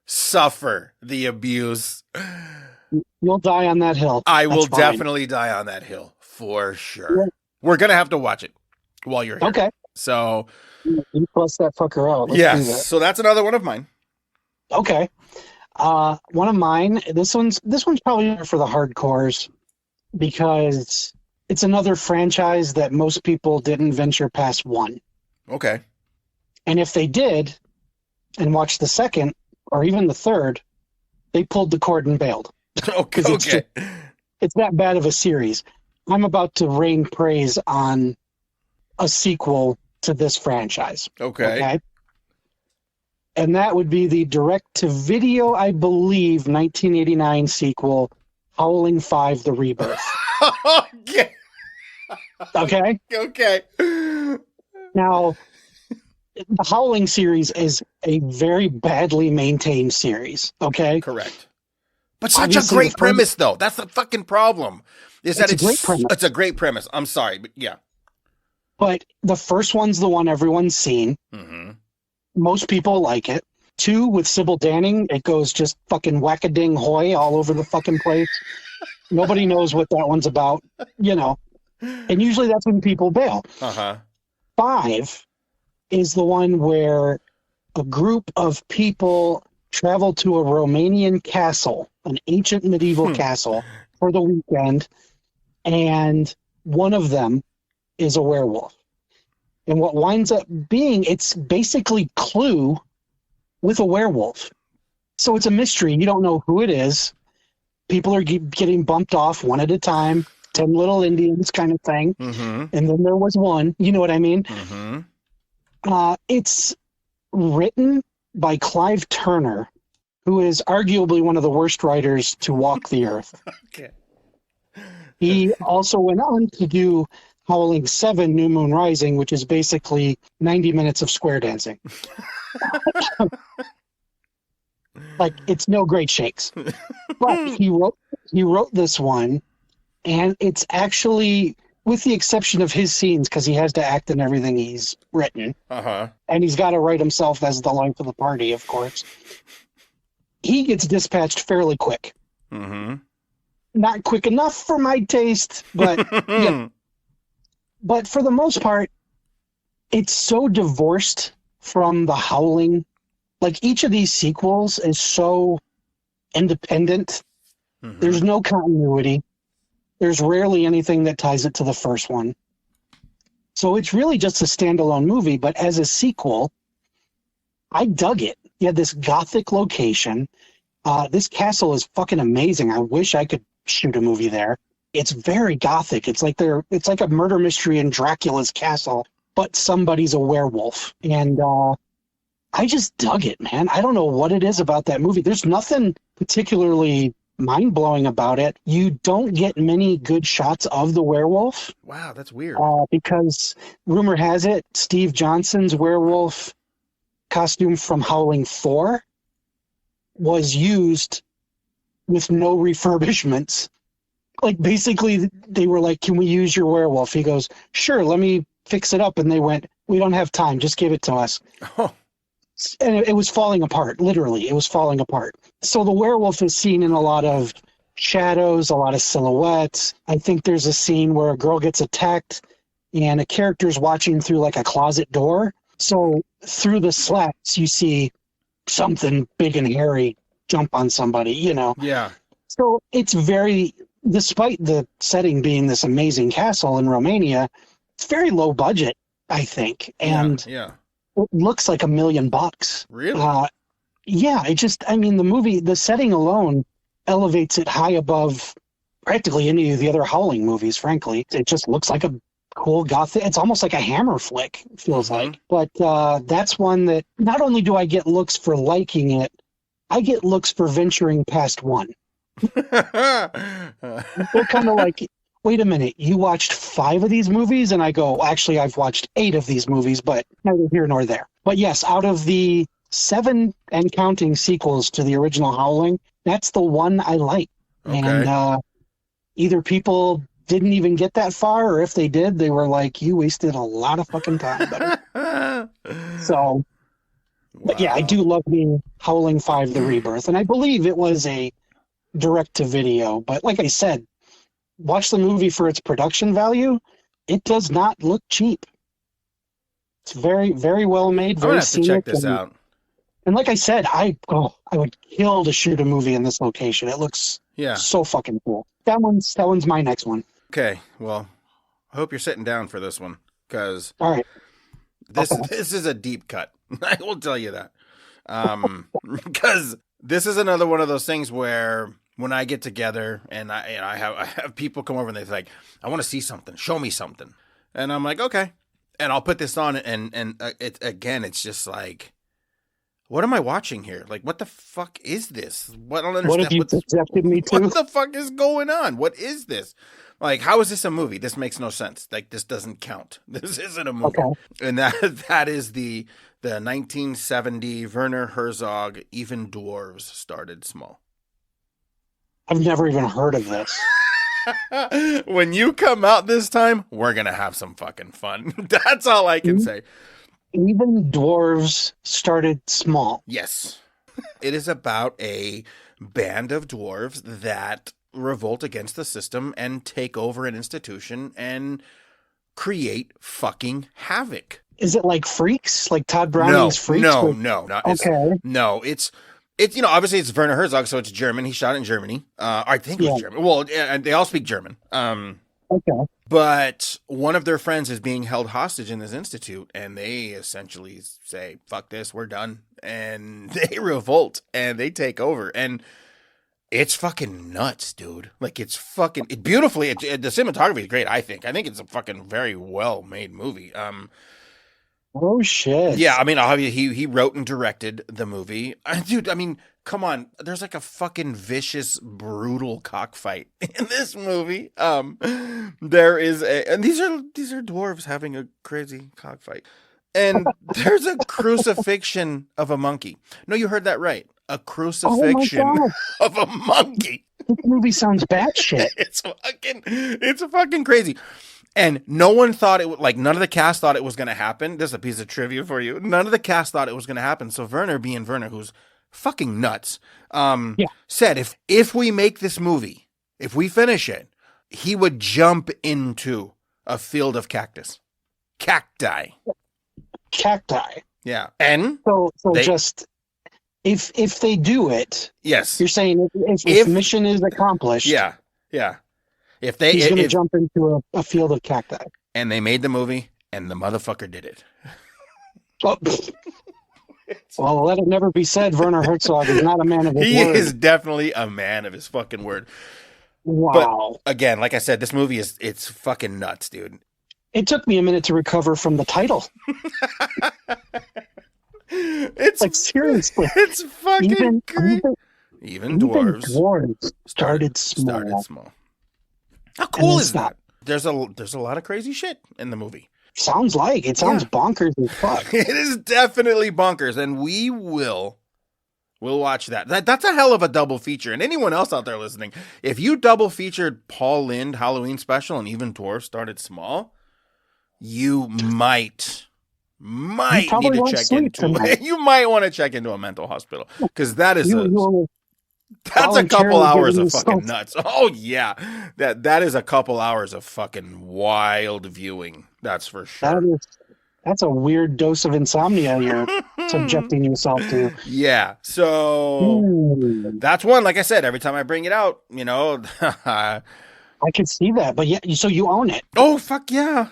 suffer the abuse. You'll die on that hill. I will definitely die on that hill for sure. Yeah. We're going to have to watch it while you're here. Okay. So you bust that fucker out. Let's so that's another one of mine. Okay. One of mine, this one's probably for the hardcores because it's another franchise that most people didn't venture past one. Okay. And if they did and watched the second or even the third, they pulled the cord and bailed. Okay. It's that bad of a series. I'm about to rain praise on a sequel to this franchise. Okay. And that would be the direct-to-video, I believe, 1989 sequel, Howling 5: The Rebirth. Okay? Okay. Now, the Howling series is a very badly maintained series, okay? Correct. But such a great premise, though. That's the fucking problem. It's a great premise. I'm sorry, but yeah. But the first one's the one everyone's seen. Mm-hmm. Most people like it. 2, with Sybil Danning, it goes just fucking whack-a-ding hoy all over the fucking place. Nobody knows what that one's about, And usually that's when people bail. 5 is the one where a group of people travel to a Romanian castle, an ancient medieval castle, for the weekend, and one of them is a werewolf. And what winds up being, it's basically Clue with a werewolf. So it's a mystery. You don't know who it is. People are getting bumped off one at a time, 10 little Indians kind of thing. Mm-hmm. And then there was one, you know what I mean? Mm-hmm. It's written by Clive Turner, who is arguably one of the worst writers to walk the earth. Okay. He also went on to do Howling 7 New Moon Rising, which is basically 90 minutes of square dancing. Like, it's no great shakes. But he wrote this one, and it's actually, with the exception of his scenes, because he has to act in everything he's written, and he's got to write himself as the life of the party, of course. He gets dispatched fairly quick. Mm-hmm. Not quick enough for my taste, but yeah. But for the most part, it's so divorced from the Howling. Like, each of these sequels is so independent. Mm-hmm. There's no continuity. There's rarely anything that ties it to the first one. So it's really just a standalone movie, but as a sequel, I dug it. You had this gothic location. This castle is fucking amazing. I wish I could shoot a movie there. It's very gothic. It's like a murder mystery in Dracula's castle, but somebody's a werewolf. And I just dug it, man. I don't know what it is about that movie. There's nothing particularly mind-blowing about it. You don't get many good shots of the werewolf. Wow, that's weird. Because rumor has it, Steve Johnson's werewolf costume from Howling 4 was used with no refurbishments. Like, basically, they were like, can we use your werewolf? He goes, sure, let me fix it up. And they went, we don't have time. Just give it to us. Oh. And it was falling apart. Literally, it was falling apart. So the werewolf is seen in a lot of shadows, a lot of silhouettes. I think there's a scene where a girl gets attacked and a character's watching through like a closet door. So through the slats, you see something big and hairy jump on somebody, you know? Yeah. So it's very, despite the setting being this amazing castle in Romania, it's very low budget, I think. And yeah. It looks like $1 million. Really? Yeah, the setting alone elevates it high above practically any of the other Howling movies, frankly. It just looks like a cool gothic. It's almost like a Hammer flick, feels like. But that's one that not only do I get looks for liking it, I get looks for venturing past one. They're kind of like, wait a minute, you watched 5 of these movies? And I go, actually, I've watched 8 of these movies, but neither here nor there. But yes, out of the 7 and counting sequels to the original Howling, that's the one I like. Okay. And either people didn't even get that far, or if they did, they were like, you wasted a lot of fucking time, buddy. So, but yeah, I do love the Howling 5, The Rebirth. And I believe it was a direct-to-video. But like I said, watch the movie for its production value. It does not look cheap. It's very, very well made. I'm gonna have to check this out. And like I said, I would kill to shoot a movie in this location. It looks so fucking cool. That one's my next one. Okay, well, I hope you're sitting down for this one, because all right, this is a deep cut. I will tell you that, because this is another one of those things where when I get together and I have people come over and they're like, I want to see something, show me something, and I'm like, okay, and I'll put this on, and it's just like, what am I watching here? Like, what the fuck is this? What I don't understand. What have you subjected me to? What the fuck is going on? What is this? Like, how is this a movie? This makes no sense. Like, this doesn't count. This isn't a movie. Okay. And that is the 1970 Werner Herzog Even Dwarves Started Small. I've never even heard of this. When you come out this time, we're going to have some fucking fun. That's all I can say. Even Dwarves Started Small. Yes. It is about a band of dwarves that revolt against the system and take over an institution and create fucking havoc. Is it like Freaks? Like Todd Browning's Freaks? No. Okay. It's obviously it's Werner Herzog, so it's German. He shot it in Germany. I think it was German. Well, and they all speak German. Okay. But one of their friends is being held hostage in this institute, and they essentially say, fuck this, we're done. And they revolt, and they take over. And it's fucking nuts, dude. Like, it's fucking beautifully. The cinematography is great, I think. I think it's a fucking very well-made movie. Oh shit! Yeah, I mean, he wrote and directed the movie. Dude, I mean, come on. There's like a fucking vicious, brutal cockfight in this movie. There is and these are dwarves having a crazy cockfight. And there's a crucifixion of a monkey. No, you heard that right. A Oh my crucifixion god! of a monkey. This movie sounds batshit. It's fucking crazy. And no one thought it would, like, none of the cast thought it was going to happen. This is a piece of trivia for you. None of the cast thought it was going to happen. So Werner, being Werner, who's fucking nuts, Yeah. said if we make this movie, if we finish it, he would jump into a field of cacti. Cacti. Yeah. And So they, just if they do it, yes, you're saying if mission is accomplished, yeah. If he's going to jump into a field of cacti. And they made the movie, and the motherfucker did it. Oh, well, let it never be said, Werner Herzog is not a man of his word. He is definitely a man of his fucking word. Wow. But again, like I said, this movie it's fucking nuts, dude. It took me a minute to recover from the title. It's like, seriously. It's fucking crazy. Even dwarves started small. How cool is that? There's a lot of crazy shit in the movie. Sounds bonkers as fuck. It is definitely bonkers, and we'll watch that. That's a hell of a double feature. And anyone else out there listening, if you double featured Paul Lynde Halloween Special and Even Dwarves Started Small, you might need to check into. You might want to check into a mental hospital, because that is that's a couple hours of fucking nuts. Oh yeah, that is a couple hours of fucking wild viewing. That's for sure. That's a weird dose of insomnia you're subjecting yourself to. Yeah. So that's one. Like I said, every time I bring it out, I can see that. But yeah, so you own it. Oh fuck yeah.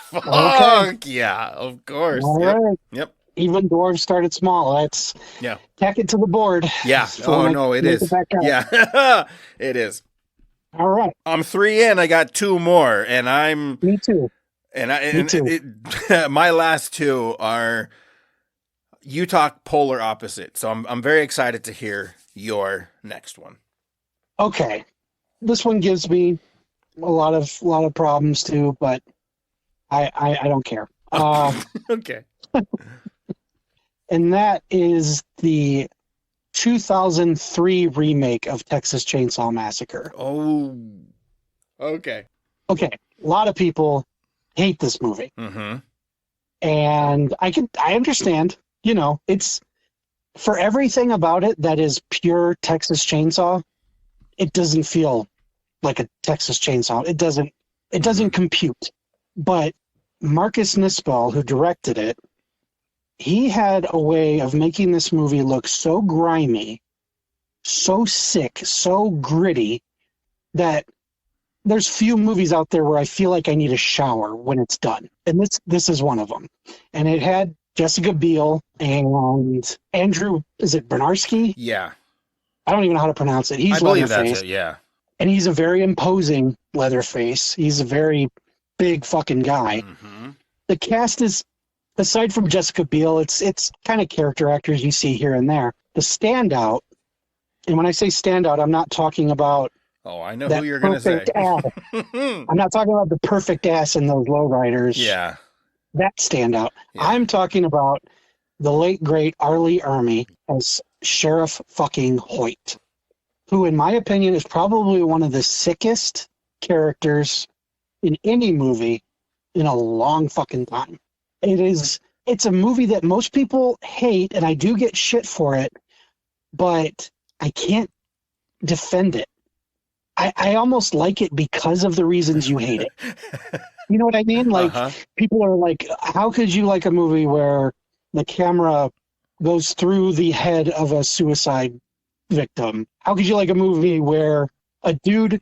Fuck yeah. Of course. All right. Yep. Even dwarves started small. Let's tack it to the board. Yeah. Oh no, it is. Yeah. It is. All right. I'm 3 in. I got 2 more, and I'm. Me too. Me too. My last 2 are. You talk polar opposite, so I'm very excited to hear your next one. Okay, this one gives me a lot of problems too, but I don't care. Okay. And that is the 2003 remake of Texas Chainsaw Massacre. Oh, okay. Okay, a lot of people hate this movie. Mm-hmm. And I understand, it's for everything about it that is pure Texas Chainsaw, it doesn't feel like a Texas Chainsaw. It doesn't compute. But Marcus Nispel, who directed it, he had a way of making this movie look so grimy, so sick, so gritty, that there's few movies out there where I feel like I need a shower when it's done. And this is one of them. And it had Jessica Biel and Andrew, is it Bernarski? Yeah. I don't even know how to pronounce it. He's I believe Leatherface. that's it, yeah. And he's a very imposing Leatherface. He's a very big fucking guy. Mm-hmm. The cast is, aside from Jessica Biel, it's kind of character actors you see here and there. The standout, and when I say standout, I'm not talking about I know who you're going to say. I'm not talking about the perfect ass in those lowriders. Yeah. That standout. Yeah. I'm talking about the late, great Arlie Ermy as Sheriff fucking Hoyt, who, in my opinion, is probably one of the sickest characters in any movie in a long fucking time. It's a movie that most people hate, and I do get shit for it, but I can't defend it. I almost like it because of the reasons you hate it. You know what I mean? Like, people are like, how could you like a movie where the camera goes through the head of a suicide victim? How could you like a movie where a dude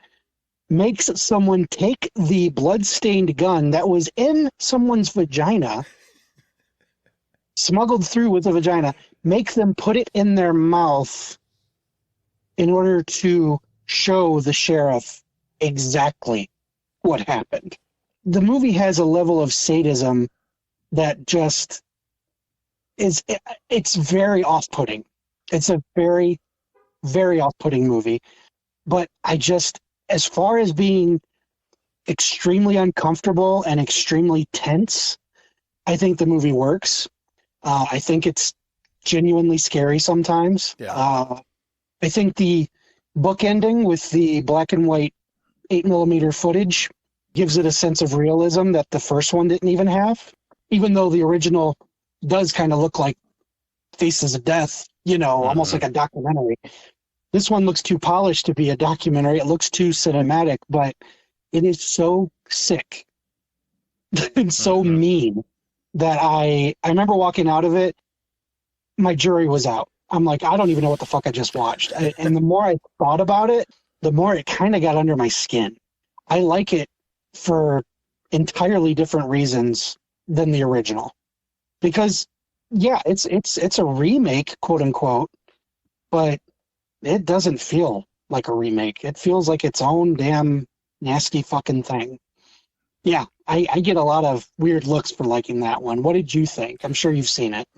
makes someone take the blood-stained gun that was in someone's vagina, smuggled through with the vagina, make them put it in their mouth in order to show the sheriff exactly what happened? The movie has a level of sadism that just is, it's very off-putting. It's a very, very off-putting movie. But as far as being extremely uncomfortable and extremely tense, I think the movie works. I think it's genuinely scary sometimes. Yeah. I think the book ending with the black and white 8mm footage gives it a sense of realism that the first one didn't even have, even though the original does kind of look like Faces of Death, almost like a documentary. This one looks too polished to be a documentary. It looks too cinematic, but it is so sick and so mean that I remember walking out of it, my jury was out. I'm like, I don't even know what the fuck I just watched. And the more I thought about it, the more it kind of got under my skin. I like it for entirely different reasons than the original. Because, yeah, it's a remake, quote unquote, but it doesn't feel like a remake. It feels like its own damn nasty fucking thing. Yeah, I get a lot of weird looks for liking that one. What did you think? I'm sure you've seen it.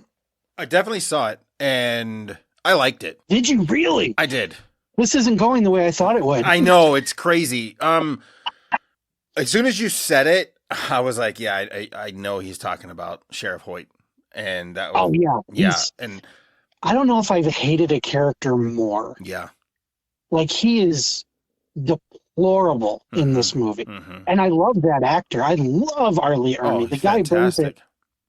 I definitely saw it, and I liked it. Did you really? I did. This isn't going the way I thought it would. I know, it's crazy. As soon as you said it, I was like, yeah, I know he's talking about Sheriff Hoyt. And that was, yeah. And I don't know if I've hated a character more. Yeah. Like, he is deplorable in this movie. And I love that actor. I love Arlie Ermy. The guy brings it.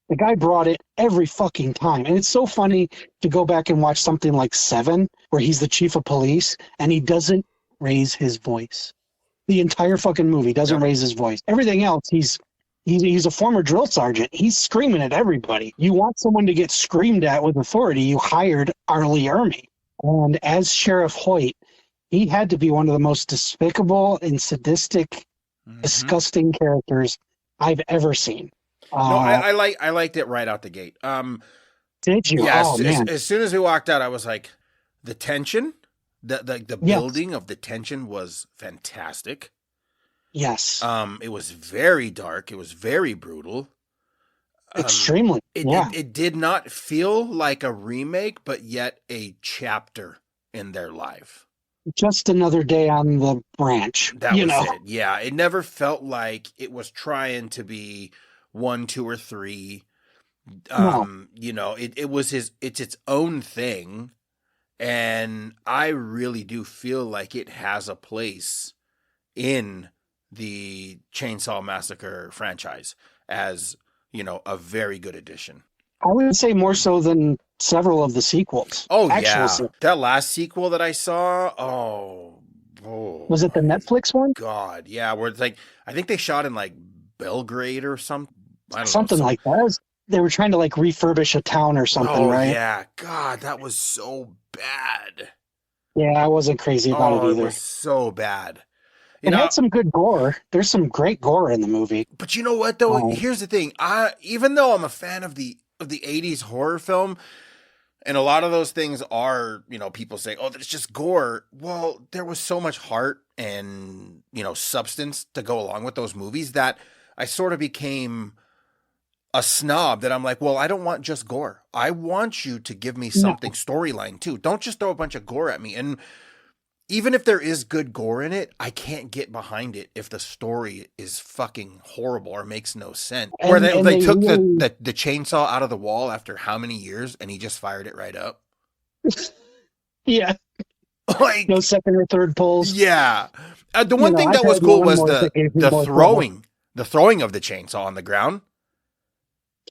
The guy brought it every fucking time. And it's so funny to go back and watch something like Seven, where he's the chief of police, and he doesn't raise his voice. The entire fucking movie doesn't raise his voice. Everything else, he's a former drill sergeant. He's screaming at everybody. You want someone to get screamed at with authority, you hired Arlie Ermy. And as Sheriff Hoyt, he had to be one of the most despicable and sadistic, disgusting characters I've ever seen. No, I liked it right out the gate. Did you? Yes. Oh, man. As soon as we walked out, I was like, the tension, the building of the tension was fantastic. Yes. It was very dark. It was very brutal. Extremely. It did not feel like a remake, but yet a chapter in their life. Just another day on the branch. That was it. Yeah. It never felt like it was trying to be 1, 2, or 3. No. It's its own thing. And I really do feel like it has a place in the Chainsaw Massacre franchise as, a very good addition. I would say more so than several of the sequels. Oh, yeah. That last sequel that I saw, was it the Netflix one? God, yeah. Where it's like, I think they shot in like Belgrade or something. Something like that. They were trying to like refurbish a town or something, right? Yeah. God, that was so bad. Yeah, I wasn't crazy about it either. It was so bad. It had some good gore. There's some great gore in the movie. But you know what, though? Here's the thing. Even though I'm a fan of the 80s horror film, and a lot of those things are, people say, oh, it's just gore. Well, there was so much heart and, substance to go along with those movies that I sort of became a snob, that I'm like, well, I don't want just gore. I want you to give me something storyline too. Don't just throw a bunch of gore at me. And even if there is good gore in it, I can't get behind it if the story is fucking horrible or makes no sense. Where they took the chainsaw out of the wall after how many years, and he just fired it right up. Yeah. Like, no second or third pulls. Yeah. The one thing that was cool was the throwing. The throwing of the chainsaw on the ground.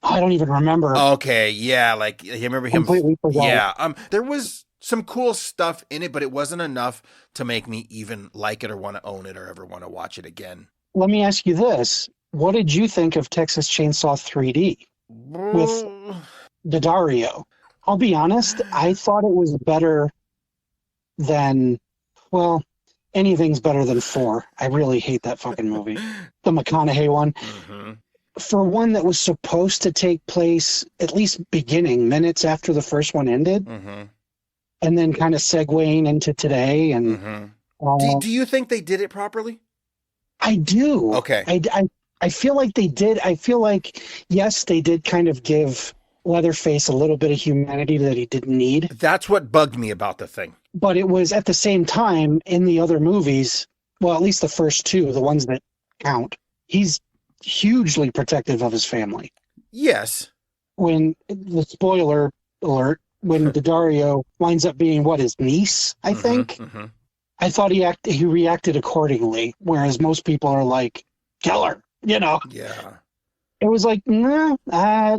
I don't even remember. Okay, yeah, like I remember him. Completely forgot. Yeah, there was some cool stuff in it, but it wasn't enough to make me even like it or want to own it or ever want to watch it again. Let me ask you this: what did you think of Texas Chainsaw 3D with Daddario? I'll be honest, I thought it was better than, well, anything's better than 4. I really hate that fucking movie, the McConaughey one. Mm-hmm. For one that was supposed to take place at least beginning minutes after the first one ended, and then kind of segueing into today. And do you think they did it properly? I do. Okay. I feel like they did. I feel like, yes, they did kind of give Leatherface a little bit of humanity that he didn't need. That's what bugged me about the thing. But it was at the same time in the other movies, well, at least the first two, the ones that count, he's hugely protective of his family. Yes. When the spoiler alert, when Daddario winds up being his niece, I think, I thought he reacted accordingly, whereas most people are like, kill her, Yeah. It was like, nah,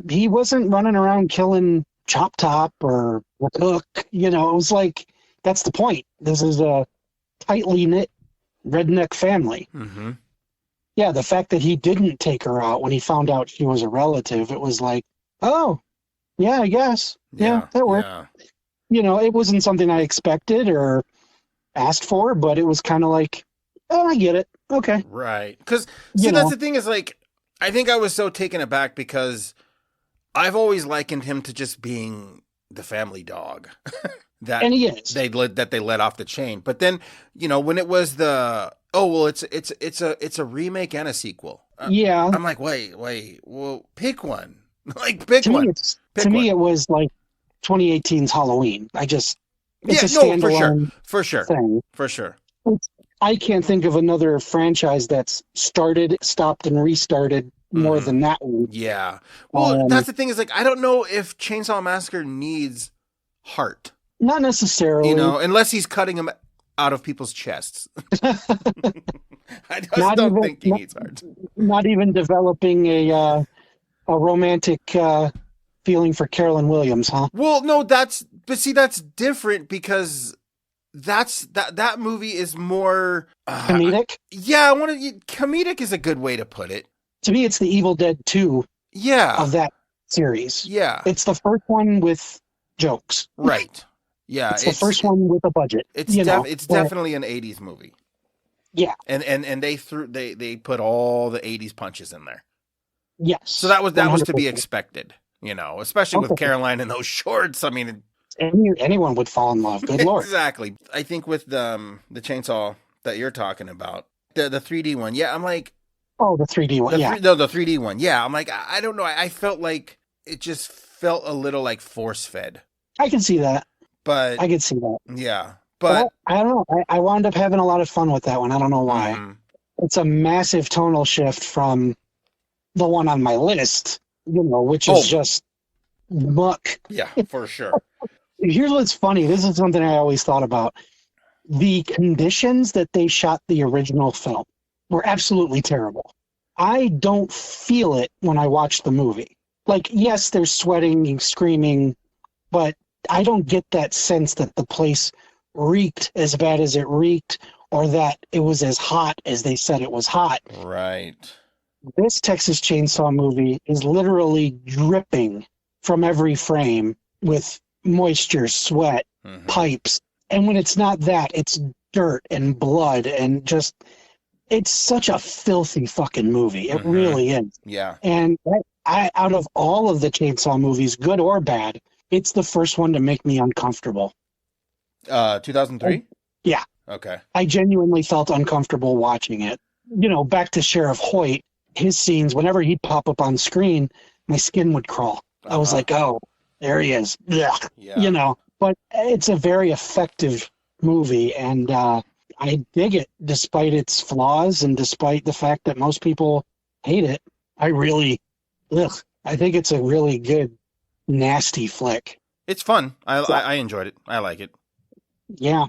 he wasn't running around killing Chop Top or the Cook. It was like, that's the point. This is a tightly knit redneck family. Mm-hmm. Yeah, the fact that he didn't take her out when he found out she was a relative, it was like, oh, yeah, I guess. Yeah, that worked. Yeah. It wasn't something I expected or asked for, but it was kind of like, oh, I get it. Okay. Right. Because, that's the thing is, like, I think I was so taken aback because I've always likened him to just being the family dog and he is. they let off the chain. But then, when it was it's a remake and a sequel. Yeah. I'm like, wait, well, pick one. Like, pick to one. Me, it was like 2018's Halloween. It's a standalone for sure. thing. For sure. I can't think of another franchise that's started, stopped, and restarted more than that one. Yeah. Well, that's the thing is, like, I don't know if Chainsaw Massacre needs heart. Not necessarily. Unless he's cutting them out of people's chests. I just don't think he needs heart. Not even developing a romantic feeling for Carolyn Williams, huh? Well, no, that's different because that movie is more comedic. Yeah, comedic is a good way to put it. To me, it's the Evil Dead 2 of that series. Yeah. It's the first one with jokes. Right. Yeah. It's the first one with a budget. It's definitely an 80s movie. Yeah. And they put all the 80s punches in there. Yes. So that was to be expected, especially with Caroline in those shorts. I mean, anyone would fall in love. Good Lord. Exactly. I think with the chainsaw that you're talking about, the 3D one, yeah, I'm like, oh, the 3D one, the 3D one, yeah. I'm like, I don't know. I felt like it just felt a little like force fed. I can see that. But I can see that. Yeah, but I don't know. I wound up having a lot of fun with that one. I don't know why. Mm-hmm. It's a massive tonal shift from the one on my list, which is just muck. Yeah, for sure. Here's what's funny. This is something I always thought about. The conditions that they shot the original film were absolutely terrible. I don't feel it when I watch the movie. Like, yes, there's sweating and screaming, but I don't get that sense that the place reeked as bad as it reeked or that it was as hot as they said it was hot. Right. This Texas Chainsaw movie is literally dripping from every frame with moisture, sweat, pipes. And when it's not that, it's dirt and blood and just, it's such a filthy fucking movie. It really is. Yeah. And out of all of the Chainsaw movies, good or bad, it's the first one to make me uncomfortable. 2003? Yeah. Okay. I genuinely felt uncomfortable watching it. Back to Sheriff Hoyt, his scenes, whenever he'd pop up on screen, my skin would crawl. I was like, oh, there he is. Ugh. Yeah. But it's a very effective movie, and I dig it despite its flaws and despite the fact that most people hate it. I think it's a really good, nasty flick. It's fun. I enjoyed it. I like it. Yeah.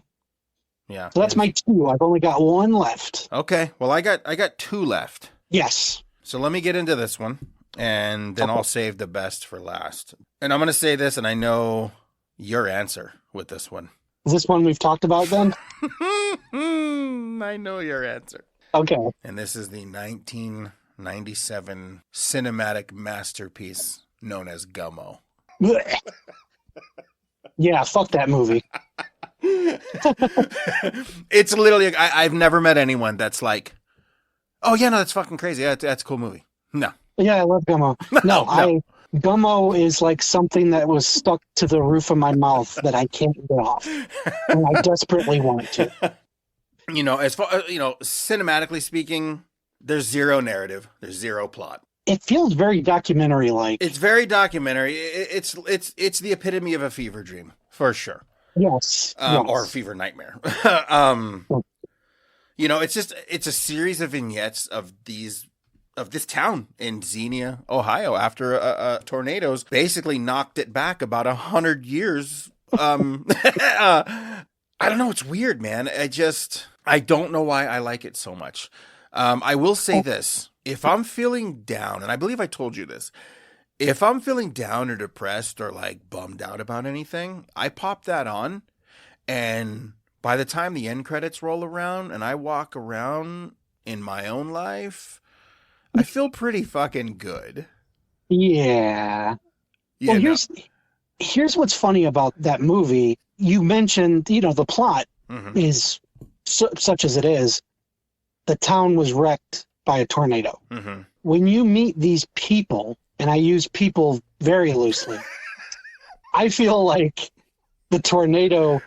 Yeah. So that's my two. I've only got one left. Okay. Well, I got two left. Yes. So let me get into this one, and then I'll save the best for last. And I'm going to say this, and I know your answer with this one. Is this one we've talked about then? I know your answer. Okay. And this is the 1997 cinematic masterpiece known as Gummo. Yeah, fuck that movie. It's literally, I've never met anyone that's like, oh yeah, no, that's fucking crazy. Yeah, that's a cool movie. No. Yeah, I love Gummo. No. Gummo is like something that was stuck to the roof of my mouth that I can't get off. And I desperately want to. As far, cinematically speaking, There's zero narrative. There's zero plot. It feels very documentary-like. It's very documentary. It's the epitome of a fever dream, for sure. Yes. Or a fever nightmare. You know, it's a series of vignettes of this town in Xenia, Ohio, after tornadoes basically knocked it back about 100 years. I don't know. It's weird, man. I don't know why I like it so much. I will say this. If I'm feeling down, and I believe I told you this, if I'm feeling down or depressed or like bummed out about anything, I pop that on, and by the time the end credits roll around and I walk around in my own life, I feel pretty fucking good. Yeah. Well, here's what's funny about that movie. You mentioned, the plot is such as it is. The town was wrecked by a tornado. Mm-hmm. When you meet these people, and I use people very loosely, I feel like the tornado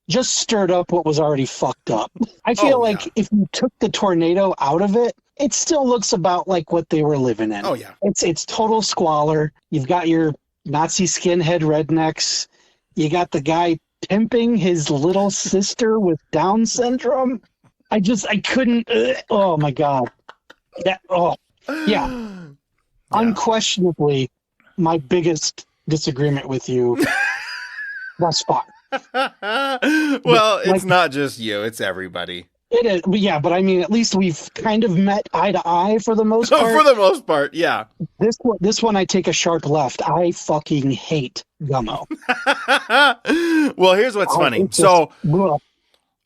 just stirred up what was already fucked up. I feel like if you took the tornado out of it, it still looks about like what they were living in. Oh, yeah. It's total squalor. You've got your Nazi skinhead rednecks. You got the guy pimping his little sister with Down syndrome. I couldn't. Oh my God. Yeah. Unquestionably, my biggest disagreement with you thus far. Well, it's not just you; it's everybody. It is, yeah, but I mean, at least we've kind of met eye to eye for the most part. For the most part, yeah. This one, I take a sharp left. I fucking hate Gummo. Well, here's what's funny. So,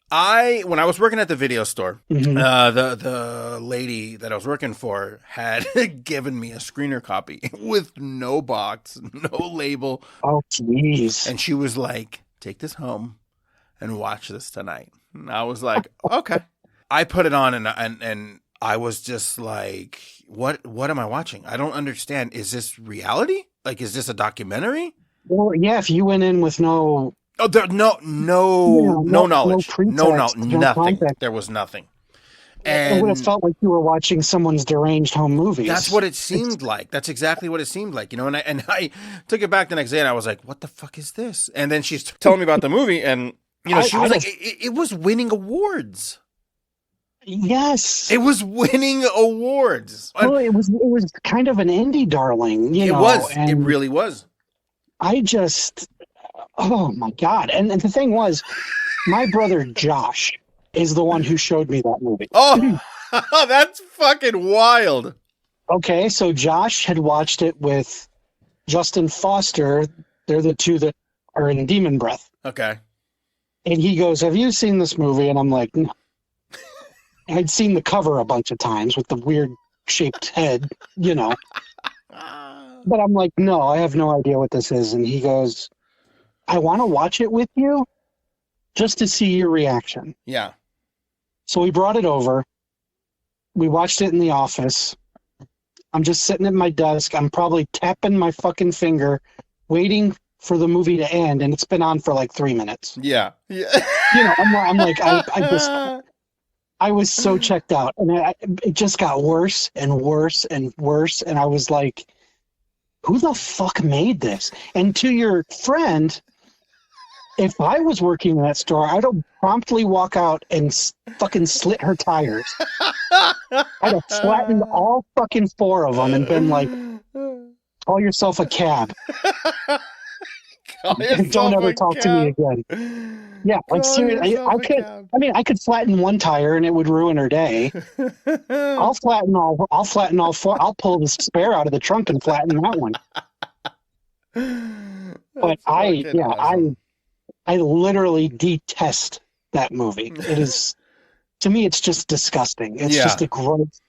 when I was working at the video store, the lady that I was working for had given me a screener copy with no box, no label. Oh, jeez. And she was like, "Take this home and watch this tonight." And I was like, "Okay." I put it on and I was just like, "What am I watching? I don't understand. Is this reality? Like, is this a documentary?" Well, yeah, if you went in with no... Oh, no knowledge. No, nothing. Context. There was nothing. And it would have felt like you were watching someone's deranged home movies. That's what it seemed like. That's exactly what it seemed like, and I took it back the next day and I was like, "What the fuck is this?" And then she's telling me about the movie and she was like, it was winning awards. Yes. It was winning awards. Well, it was kind of an indie darling, It was. It really was. Oh my God. And the thing was, my brother Josh is the one who showed me that movie. Oh, that's fucking wild. Okay, so Josh had watched it with Justin Foster. They're the two that are in Demon Breath. Okay. And he goes, "Have you seen this movie?" And I'm like, "No." I'd seen the cover a bunch of times with the weird shaped head, But I'm like, "No, I have no idea what this is." And he goes, "I want to watch it with you just to see your reaction." Yeah. So we brought it over. We watched it in the office. I'm just sitting at my desk. I'm probably tapping my fucking finger, waiting for the movie to end, and it's been on for like 3 minutes. Yeah. I'm like, I was so checked out, and it just got worse and worse and worse, and I was like, who the fuck made this? And to your friend, if I was working in that store, I'd have promptly walk out and fucking slit her tires. I'd have flattened all fucking 4 of them and been like, "Call yourself a cab. And don't ever talk to me again." Yeah, like seriously, I could flatten 1 tire and it would ruin her day. I'll flatten all 4. I'll pull the spare out of the trunk and flatten that one. But awesome. I literally detest that movie. It is, to me, it's just disgusting. It's just a gross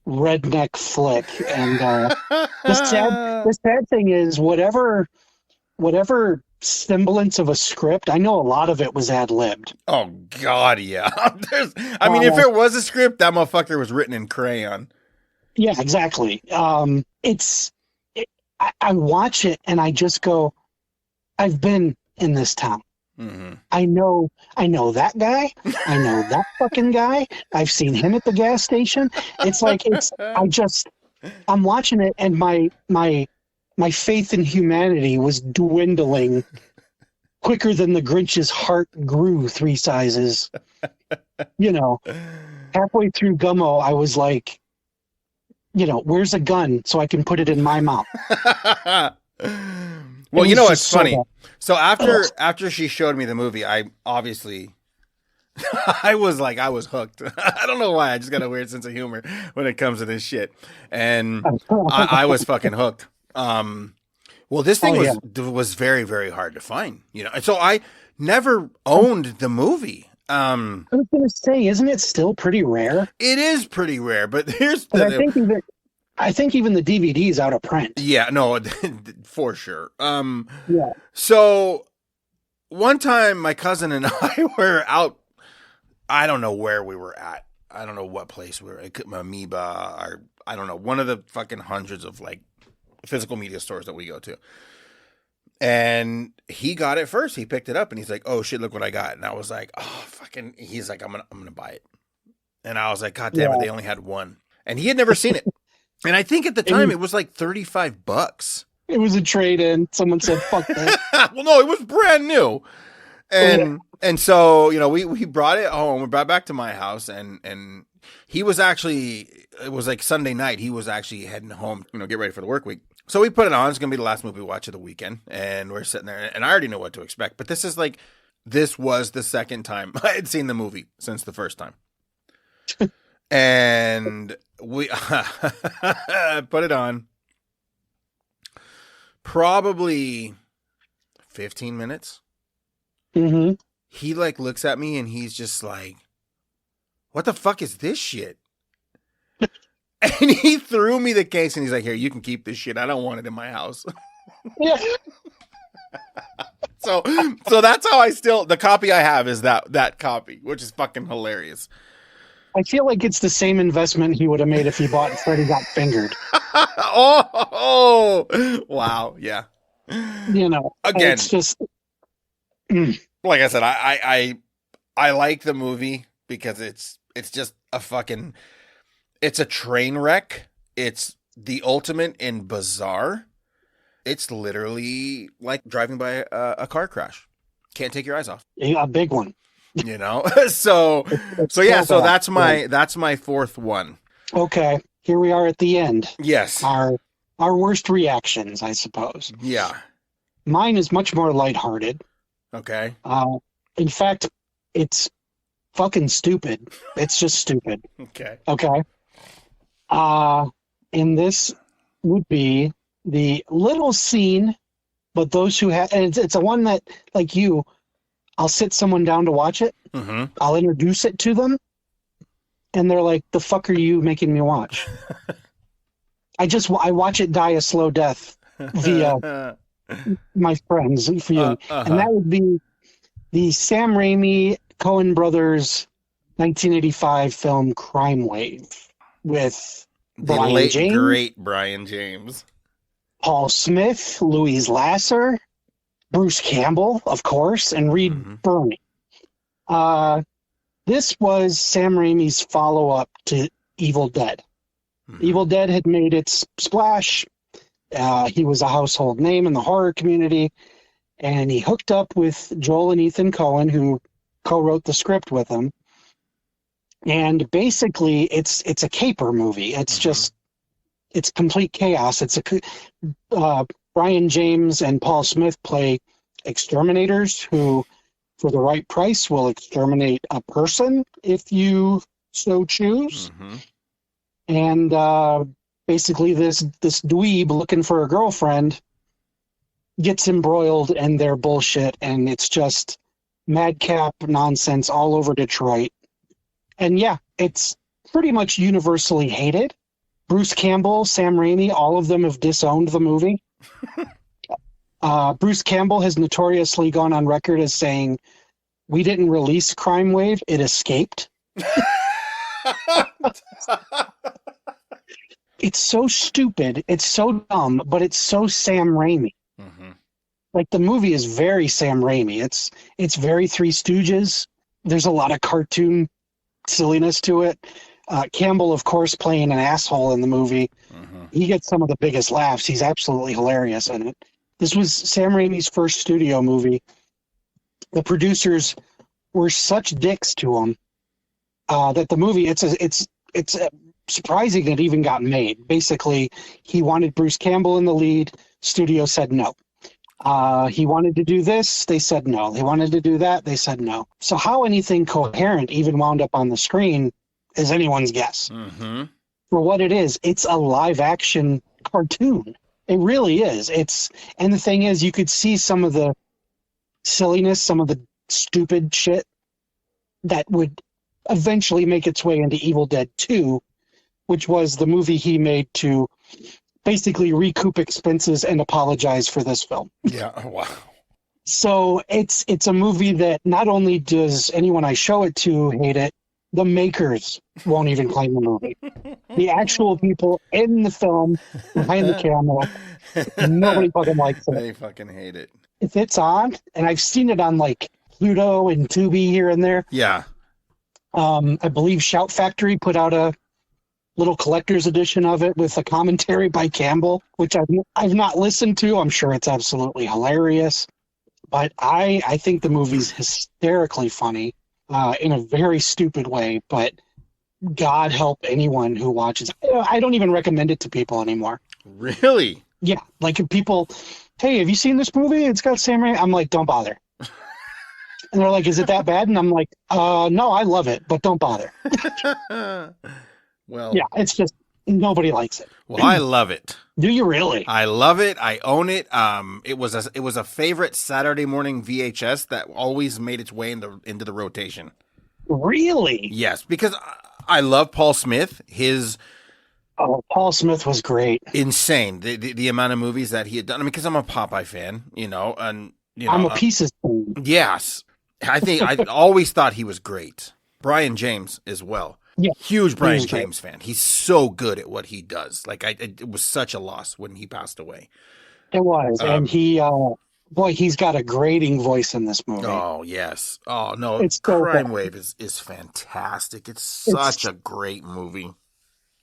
redneck flick. And the sad thing is, whatever semblance of a script, I know a lot of it was ad-libbed. Oh God, yeah. If it was a script, that motherfucker was written in crayon. Yeah, exactly. I watch it and I just go, I've been in this town. Mm-hmm. I know that guy. I know that fucking guy. I've seen him at the gas station. It's like I'm watching it, and my faith in humanity was dwindling quicker than the Grinch's heart grew 3 sizes. You know, halfway through Gummo, I was like, where's a gun so I can put it in my mouth? Well, you know what's funny? bad. So after she showed me the movie, I obviously I was hooked. I don't know why. I just got a weird sense of humor when it comes to this shit, and I was fucking hooked. Well, this thing was very, very hard to find, and so I never owned the movie. I was going to say, isn't it still pretty rare? It is pretty rare, but here's I think even the DVD is out of print. Yeah, no, for sure. Yeah. So one time my cousin and I were out. I don't know where we were at. I don't know what place we were at. Amoeba, or I don't know, one of the fucking hundreds of like physical media stores that we go to. And he got it first. He picked it up and he's like, "Oh shit, look what I got." And I was like, "Oh fucking." He's like, "I'm gonna buy it." And I was like, "God damn it, they only had one." And he had never seen it. And I think at the time it was like $35. It was a trade-in. Someone said, "Fuck that." Well, no, it was brand new. And so, we brought it home. We brought it back to my house, and he was actually, it was like Sunday night. He was actually heading home, get ready for the work week. So we put it on. It's going to be the last movie we watch of the weekend. And we're sitting there, and I already know what to expect. But this was the second time I had seen the movie since the first time. And we put it on. Probably 15 minutes. Mm-hmm. He looks at me and he's just like, "What the fuck is this shit?" And he threw me the case and he's like, "Here, you can keep this shit. I don't want it in my house." Yeah. So that's how the copy I have is that copy, which is fucking hilarious. I feel like it's the same investment he would have made if he bought Freddy Got Fingered. Oh, wow. Yeah. Again, it's just, like I said, I like the movie because it's just it's a train wreck. It's the ultimate in bizarre. It's literally like driving by a car crash. Can't take your eyes off. A big one. So that's my fourth one. Okay, here we are at the end. Yes. Our worst reactions, I suppose. Yeah. Mine is much more lighthearted. Okay. In fact, it's fucking stupid. It's just stupid. Okay. Okay. And this would be the little scene, but those who have, and it's a one that, like you, I'll sit someone down to watch it. Mm-hmm. I'll introduce it to them, and they're like, "The fuck are you making me watch?" I watch it die a slow death via my friends for you, and that would be the Sam Raimi Coen Brothers 1985 film Crime Wave with Brian James, great Brian James, Paul Smith, Louise Lasser, Bruce Campbell, of course, and Reed Birney. This was Sam Raimi's follow-up to Evil Dead. Mm-hmm. Evil Dead had made its splash. He was a household name in the horror community, and he hooked up with Joel and Ethan Coen, who co-wrote the script with him. And basically, it's a caper movie. It's just, it's complete chaos. It's Brian James and Paul Smith play exterminators who, for the right price, will exterminate a person if you so choose. Mm-hmm. And basically, this dweeb looking for a girlfriend gets embroiled in their bullshit, and it's just madcap nonsense all over Detroit. And yeah, it's pretty much universally hated. Bruce Campbell, Sam Raimi, all of them have disowned the movie. Bruce Campbell has notoriously gone on record as saying, "We didn't release Crime Wave, it escaped." It's so stupid, it's so dumb, but it's so Sam Raimi. Mm-hmm. Like the movie is very Sam Raimi. It's very Three Stooges. There's a lot of cartoon silliness to it. Campbell, of course, playing an asshole in the movie. Mm-hmm. He gets some of the biggest laughs. He's absolutely hilarious in it. This was Sam Raimi's first studio movie. The producers were such dicks to him that the movie it's surprising it even got made. Basically, he wanted Bruce Campbell in the lead. Studio said no. He wanted to do this, they said no. He wanted to do that, they said no. So how anything coherent even wound up on the screen is anyone's guess. Mm-hmm. For what it is, it's a live action cartoon. It really is. And the thing is, you could see some of the silliness, some of the stupid shit that would eventually make its way into Evil Dead 2, which was the movie he made to basically recoup expenses and apologize for this film. Yeah. Oh, wow. So it's a movie that not only does anyone I show it to hate it, the makers won't even claim the movie. The actual people in the film, behind the camera, nobody fucking likes it. They fucking hate it. If it's on, and I've seen it on like Pluto and Tubi here and there. Yeah. I believe Shout Factory put out a little collector's edition of it with a commentary by Campbell, which I've not listened to. I'm sure it's absolutely hilarious. But I think the movie's hysterically funny in a very stupid way. But God help anyone who watches it. I don't even recommend it to people anymore. Really? Yeah. Like if people, hey, have you seen this movie? It's got Sam Raimi. I'm like, don't bother. And they're like, is it that bad? And I'm like, no, I love it, but don't bother. Well, yeah, it's just nobody likes it. Well, I love it. Do you really? I love it. I own it. It was a favorite Saturday morning VHS that always made its way into the rotation. Really? Yes, because I love Paul Smith. Paul Smith was great. Insane. The amount of movies that he had done. I mean, because I'm a Popeye fan, and I'm a Pieces fan. Yes, I always thought he was great. Brian James as well. Yeah, huge Brian James fan. He's so good at what he does. Like it was such a loss when he passed away. It was, and he's got a grating voice in this movie. Oh yes. Oh no, it's Crime Wave is fantastic. It's such a great movie.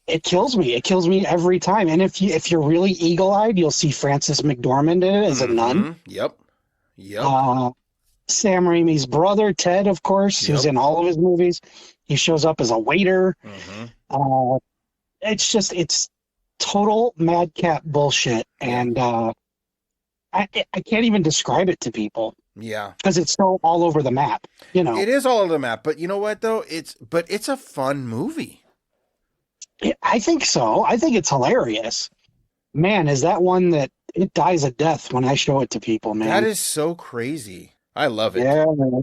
It kills me. It kills me every time. And if you're really eagle-eyed, you'll see Frances McDormand in it as a nun. Yep. Sam Raimi's brother, Ted, of course, who's in all of his movies. He shows up as a waiter. Mm-hmm. It's total madcap bullshit. And I can't even describe it to people. Yeah. Because it's so all over the map. It is all over the map. But you know what, though? It's a fun movie. I think so. I think it's hilarious. Man, is that one that it dies a death when I show it to people, man. That is so crazy. I love it. Yeah, man.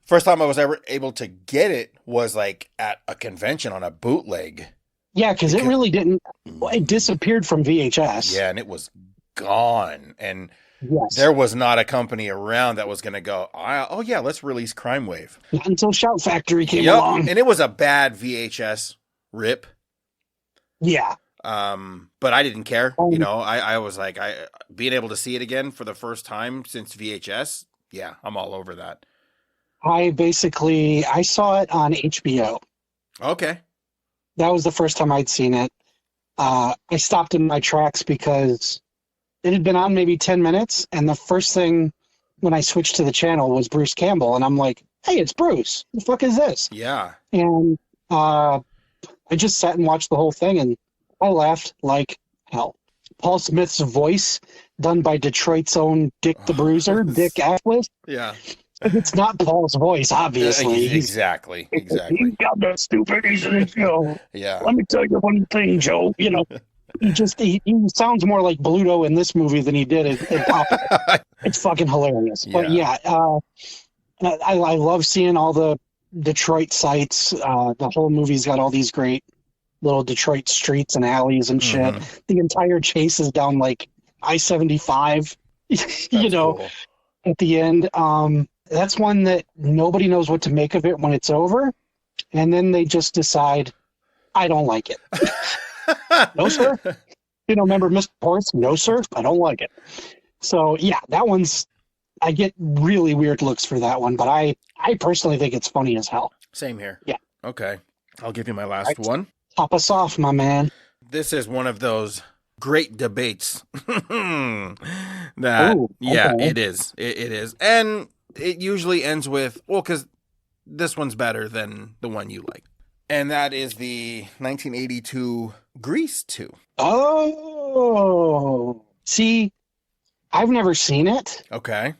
First time I was ever able to get it was like at a convention on a bootleg. Yeah, because it really didn't. It disappeared from VHS. Yeah, and it was gone. And yes. There was not a company around that was going to go, oh, yeah, let's release Crime Wave. Not until Shout Factory came along. And it was a bad VHS rip. Yeah. But I didn't care. I was like, being able to see it again for the first time since VHS. Yeah, I'm all over that. I saw it on HBO. Okay. That was the first time I'd seen it. I stopped in my tracks because it had been on maybe 10 minutes. And the first thing when I switched to the channel was Bruce Campbell. And I'm like, hey, it's Bruce. The fuck is this? Yeah. And I just sat and watched the whole thing and I laughed like hell. Paul Smith's voice, done by Detroit's own Dick the Bruiser, Dick Atlas. Yeah. It's not Paul's voice, obviously. Exactly. He's got that stupid. Yeah. Let me tell you one thing, Joe. He sounds more like Bluto in this movie than he did in Popeye. It's fucking hilarious. Yeah. But yeah, I love seeing all the Detroit sights. The whole movie's got all these great little Detroit streets and alleys and shit. Mm-hmm. The entire chase is down like I-75, cool. At the end. That's one that nobody knows what to make of it when it's over. And then they just decide, I don't like it. No, sir. Remember Mr. Horse? No, sir. I don't like it. So yeah, that one's. I get really weird looks for that one, but I personally think it's funny as hell. Same here. Yeah. Okay. I'll give you my All last right, one. top us off, my man. This is one of those great debates that, Oh, yeah, okay. it is. It is. And it usually ends with, well, because this one's better than the one you like. And that is the 1982 Grease 2. Oh, see, I've never seen it. Okay.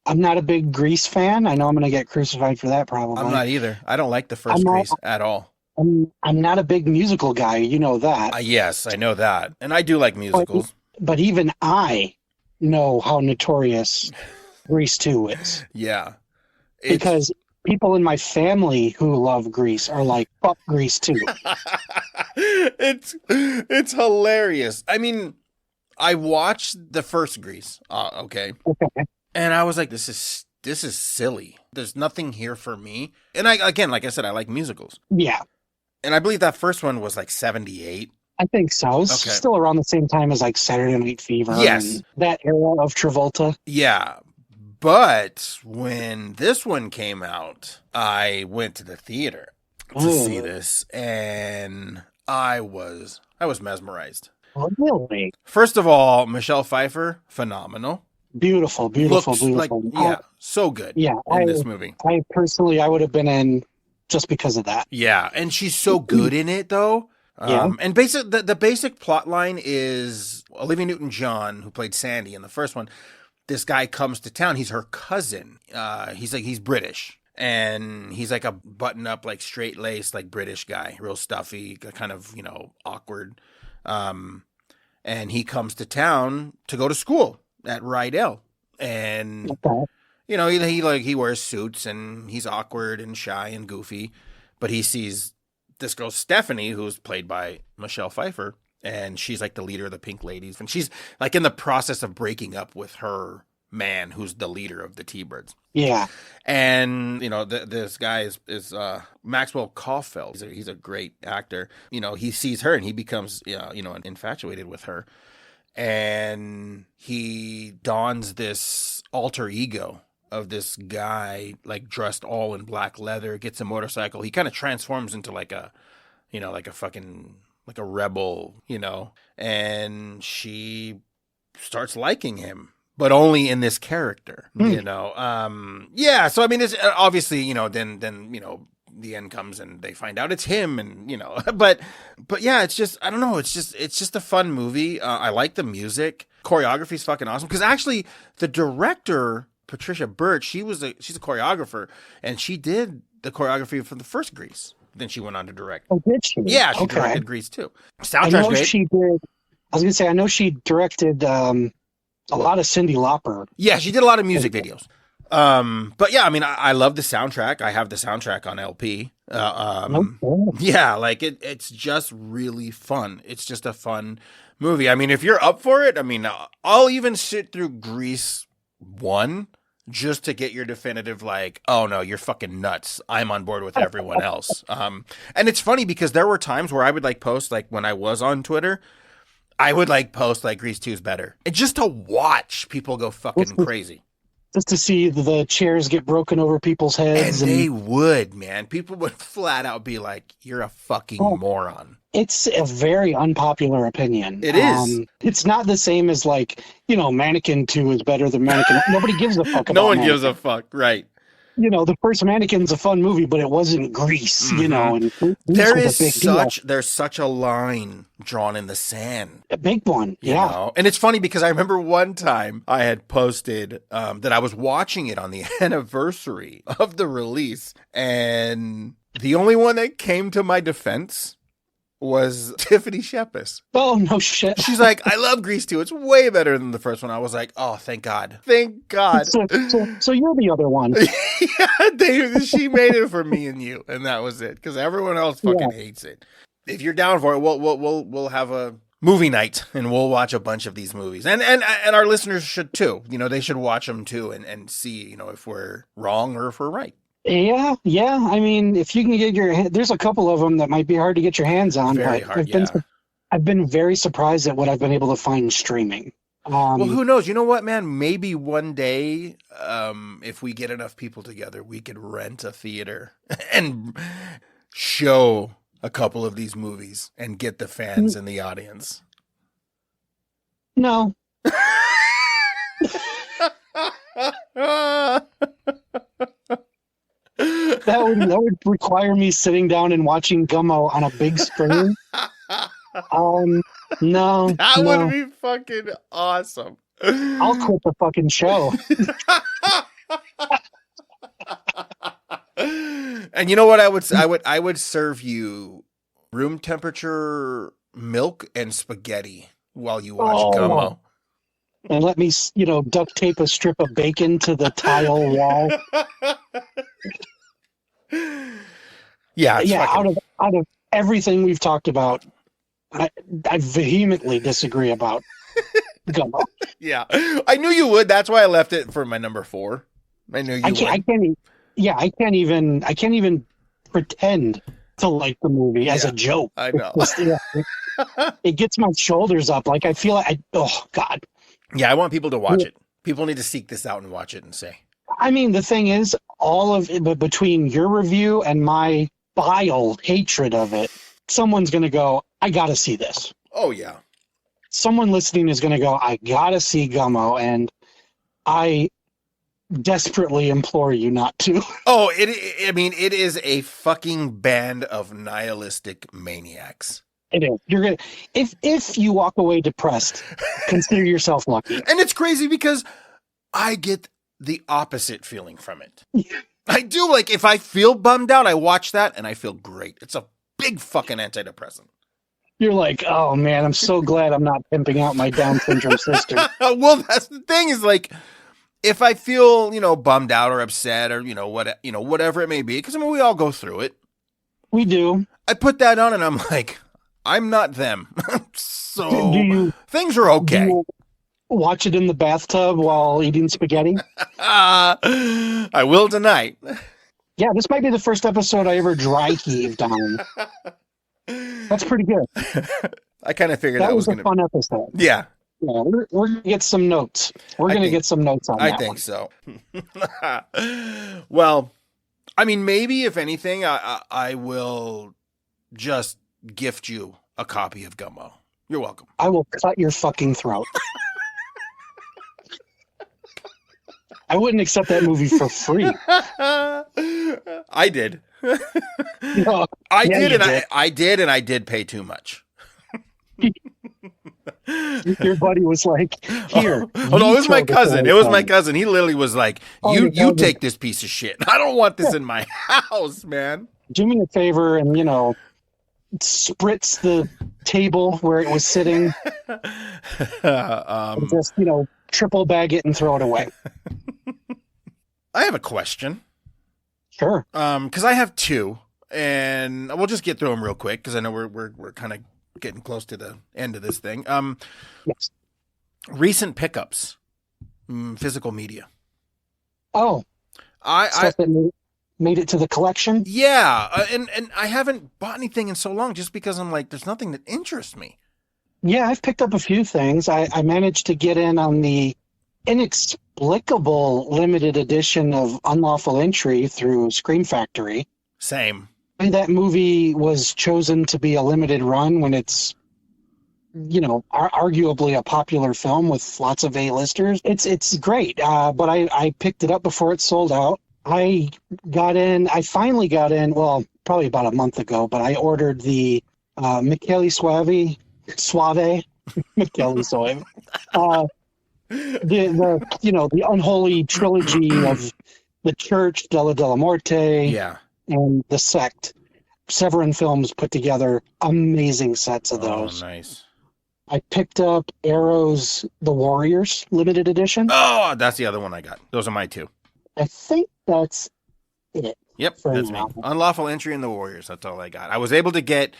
I'm not a big Grease fan. I know I'm going to get crucified for that probably. I'm not either. I don't like the I'm first not, Grease at all. I'm not a big musical guy. You know that. Yes, I know that. And I do like musicals. But even I know how notorious Grease 2 is. Yeah. Because people in my family who love Grease are like, fuck Grease 2. It's hilarious. I mean, I watched the first Grease, okay? Okay. And I was like, this is silly. There's nothing here for me. And like I said, I like musicals. Yeah. And I believe that first one was like 78. I think so. It's Okay. still around the same time as like Saturday Night Fever. Yes. And that era of Travolta. Yeah. But when this one came out, I went to the theater to see this, and I was mesmerized. Really? First of all, Michelle Pfeiffer, phenomenal. Beautiful. Looks like, yeah, so good. Yeah, in this movie. I personally, I would have been in just because of that. Yeah, and she's so good in it, though. Yeah. And the basic plot line is Olivia Newton-John, who played Sandy in the first one. This guy comes to town. He's her cousin. He's British, and he's like a button-up, like straight-laced, like British guy, real stuffy, kind of awkward. And he comes to town to go to school at Rydell, and Okay. he wears suits and he's awkward and shy and goofy, but he sees this girl Stephanie, who's played by Michelle Pfeiffer, and she's like the leader of the Pink Ladies, and she's like in the process of breaking up with her man, who's the leader of the T-Birds. Yeah. And this guy is Maxwell Caulfield. He's a great actor. He sees her and he becomes infatuated with her. And he dons this alter ego of this guy, like dressed all in black leather, gets a motorcycle. He kind of transforms into like a fucking, like a rebel, and she starts liking him, but only in this character, yeah. So, I mean, it's obviously, then the end comes and they find out it's him, and but yeah, it's just, I don't know, it's just a fun movie. I like the music. Choreography's fucking awesome, because actually the director Patricia Birch, she's a choreographer, and she did the choreography for the first Grease. Then she went on to direct. Oh, did she? Yeah, she directed Grease too. Soundtrack's great. She did. I was gonna say, I know she directed a lot of Cyndi Lauper. Yeah, she did a lot of music videos. But yeah, I mean, I love the soundtrack. I have the soundtrack on LP. Yeah, like it's just really fun. It's just a fun movie. I mean, if you're up for it, I mean, I'll even sit through Grease 1 just to get your definitive, like, oh no, you're fucking nuts, I'm on board with everyone else. And it's funny because there were times where I would like post, like when I was on Twitter, I would like post like Grease 2 is better, and just to watch people go fucking crazy. Just to see the chairs get broken over people's heads. And they would, man. People would flat out be like, you're a fucking moron. It's a very unpopular opinion. It is. It's not the same as like, Mannequin 2 is better than Mannequin. Nobody gives a fuck about No one Mannequin. gives a fuck, right. The first Mannequin's a fun movie, but it wasn't Grease, and there's such a line drawn in the sand. A big one, yeah. And it's funny because I remember one time I had posted that I was watching it on the anniversary of the release, and the only one that came to my defense was Tiffany Shepis. Oh, no shit. She's like, I love Grease 2. It's way better than the first one. I was like, oh, thank God. Thank God. So you're the other one. Yeah, she made it for me and you, and that was it. Because everyone else fucking hates it. If you're down for it, we'll have a movie night, and we'll watch a bunch of these movies. And our listeners should too. They should watch them too and see, if we're wrong or if we're right. Yeah. I mean, if you can get there's a couple of them that might be hard to get your hands on. Very hard, I've been very surprised at what I've been able to find streaming. Well, who knows? You know what, man? Maybe one day, if we get enough people together, we could rent a theater and show a couple of these movies and get the fans in the audience. No. That would require me sitting down and watching Gummo on a big screen. No. That would be fucking awesome. I'll quit the fucking show. And you know what I would serve you room temperature milk and spaghetti while you watch Gummo. And let me, duct tape a strip of bacon to the tile wall. Yeah, fucking... out of everything we've talked about, I vehemently disagree about Gummo. Yeah, I knew you would. That's why I left it for my number 4. I knew you would. I can't even pretend to like the movie as a joke. I know. It gets my shoulders up. Like I feel like oh God. Yeah, I want people to watch it. People need to seek this out and watch it and say. I mean, the thing is, all of it, but between your review and my vile hatred of it, someone's going to go, I got to see this. Oh, yeah. Someone listening is going to go, I got to see Gummo, and I desperately implore you not to. Oh, it is a fucking band of nihilistic maniacs. It is. You're gonna if you walk away depressed, consider yourself lucky. And it's crazy because I get the opposite feeling from it. I do. Like if I feel bummed out, I watch that and I feel great. It's a big fucking antidepressant. You're like, oh man, I'm so glad I'm not pimping out my Down syndrome sister. Well, that's the thing is like, if I feel bummed out or upset or whatever it may be, because I mean we all go through it. We do. I put that on and I'm like, I'm not them. So things are okay. Do you watch it in the bathtub while eating spaghetti? I will tonight. Yeah, this might be the first episode I ever dry heaved on. That's pretty good. I kind of figured that was a fun episode. Yeah. Yeah, we're going to get some notes. We're going to get some notes on that. I think so. Well, I mean, maybe if anything, I will just gift you a copy of Gummo. You're welcome. I will cut your fucking throat. I wouldn't accept that movie for free. I did. No, I did, and I did pay too much. Your buddy was like, "Here." Oh no, it was my cousin. It was my cousin. He literally was like, "You take this piece of shit. I don't want this in my house, man." Do me a favor and spritz the table where it was sitting. And just triple bag it and throw it away. I have a question. Sure. Because I have 2, and we'll just get through them real quick because I know we're kind of getting close to the end of this thing. Yes. Recent pickups, physical media. Oh, stuff that made it to the collection. Yeah, and I haven't bought anything in so long just because I'm like, there's nothing that interests me. Yeah, I've picked up a few things. I managed to get in on the inexplicable limited edition of Unlawful Entry through Scream Factory. Same. And that movie was chosen to be a limited run when it's, arguably a popular film with lots of A-listers. It's great, but I picked it up before it sold out. I finally got in, well, probably about a month ago, but I ordered the Michele Suave, Michele Suave, the unholy trilogy of The Church, Della Morte, yeah, and The Sect. Severin Films put together amazing sets of those. Oh, nice. I picked up Arrow's The Warriors limited edition. Oh, that's the other one I got. Those are my 2. I think that's it. Yep, that's me. Unlawful Entry and The Warriors. That's all I got. I was able to get.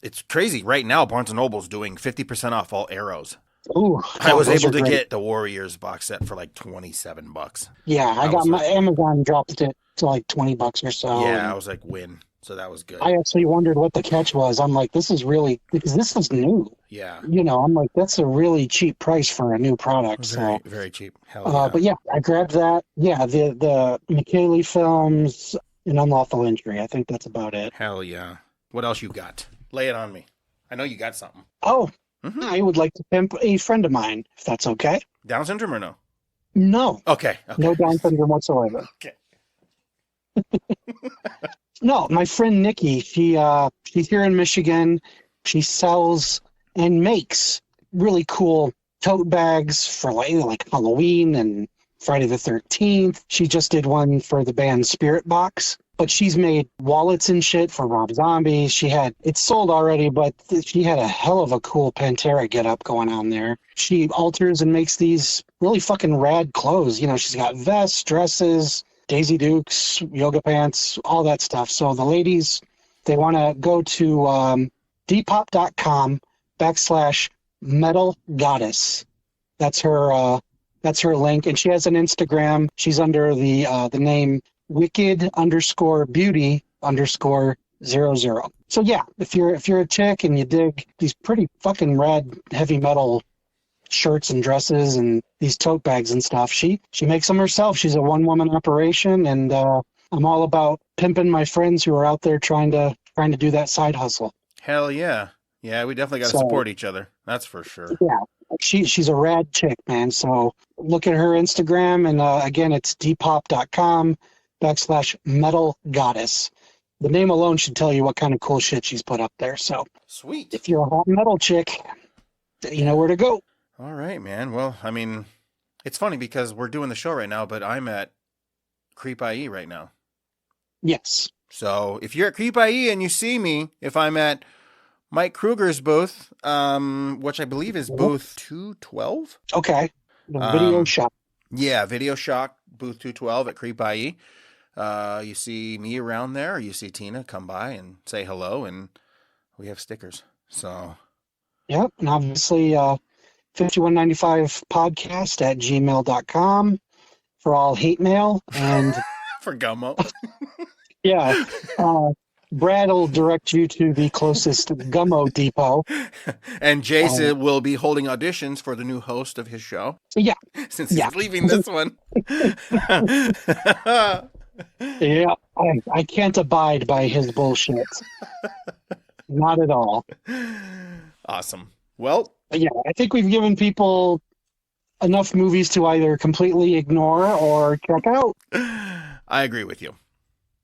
It's crazy right now. Barnes and Noble's doing 50% off all Arrows. Ooh, I was those able are to great. get the Warriors box set for like $27. Yeah, I I got was my like, Amazon dropped it to like $20 or so, yeah, I and was like, win. So that was good. I actually wondered what the catch was. I'm like, this is really because this is new. Yeah. I'm like, that's a really cheap price for a new product. Very, So, very cheap. Hell yeah. but yeah, I grabbed that. Yeah, the McKaylee films and Unlawful Injury. I think that's about it. Hell yeah. What else you got? Lay it on me. I know you got something. Oh, Mm-hmm. I would like to pimp a friend of mine, if that's okay. Down syndrome or no? No, Okay. no Down syndrome whatsoever. Okay. No, my friend Nikki, she's here in Michigan. She sells and makes really cool tote bags for like Halloween and Friday the 13th. She just did one for the band Spirit Box, but she's made wallets and shit for Rob Zombie. It's sold already, but she had a hell of a cool Pantera getup going on there. She alters and makes these really fucking rad clothes. She's got vests, dresses, Daisy Dukes, yoga pants, all that stuff. So the ladies, they want to go to depop.com/metal goddess. That's her link. And she has an Instagram. She's under the name wicked_beauty_00. So yeah, if you're a chick and you dig these pretty fucking rad heavy metal shirts and dresses and these tote bags and stuff, she makes them herself. She's a one-woman operation, and I'm all about pimping my friends who are out there trying to do that side hustle. Hell yeah. Yeah, we definitely got to support each other. That's for sure. Yeah. She's a rad chick, man. So look at her Instagram, and again, it's depop.com/metal goddess. The name alone should tell you what kind of cool shit she's put up there. So sweet. If you're a hot metal chick, you know where to go. All right, man. Well, I mean, it's funny because we're doing the show right now, but I'm at Creep I.E right now. Yes. So if you're at Creep I.E and you see me, if I'm at Mike Kruger's booth, which I believe is booth 212. Okay. The Video Shock. Yeah, Video Shock, booth 212 at Creep I.E. You see me around there, or you see Tina, come by and say hello, and we have stickers. So. Yep, and obviously 5195podcast@gmail.com for all hate mail. And for Gummo. Yeah. Brad will direct you to the closest Gummo depot. And Jason will be holding auditions for the new host of his show. Yeah. Since he's leaving this one. Yeah. I can't abide by his bullshit. Not at all. Awesome. Well. Yeah, I think we've given people enough movies to either completely ignore or check out. I agree with you.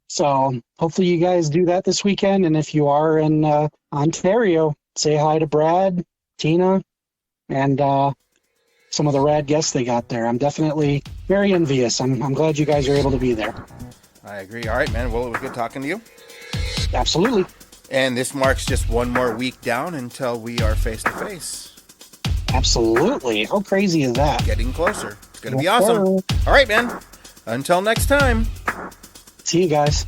So hopefully you guys do that this weekend. And if you are in Ontario, say hi to Brad, Tina, and some of the rad guests they got there. I'm definitely very envious. I'm glad you guys are able to be there. I agree. All right, man. Well, it was good talking to you. Absolutely. And this marks just one more week down until we are face to face. Absolutely. How crazy is that? Getting closer. It's going to be awesome. All right, man. Until next time. See you guys.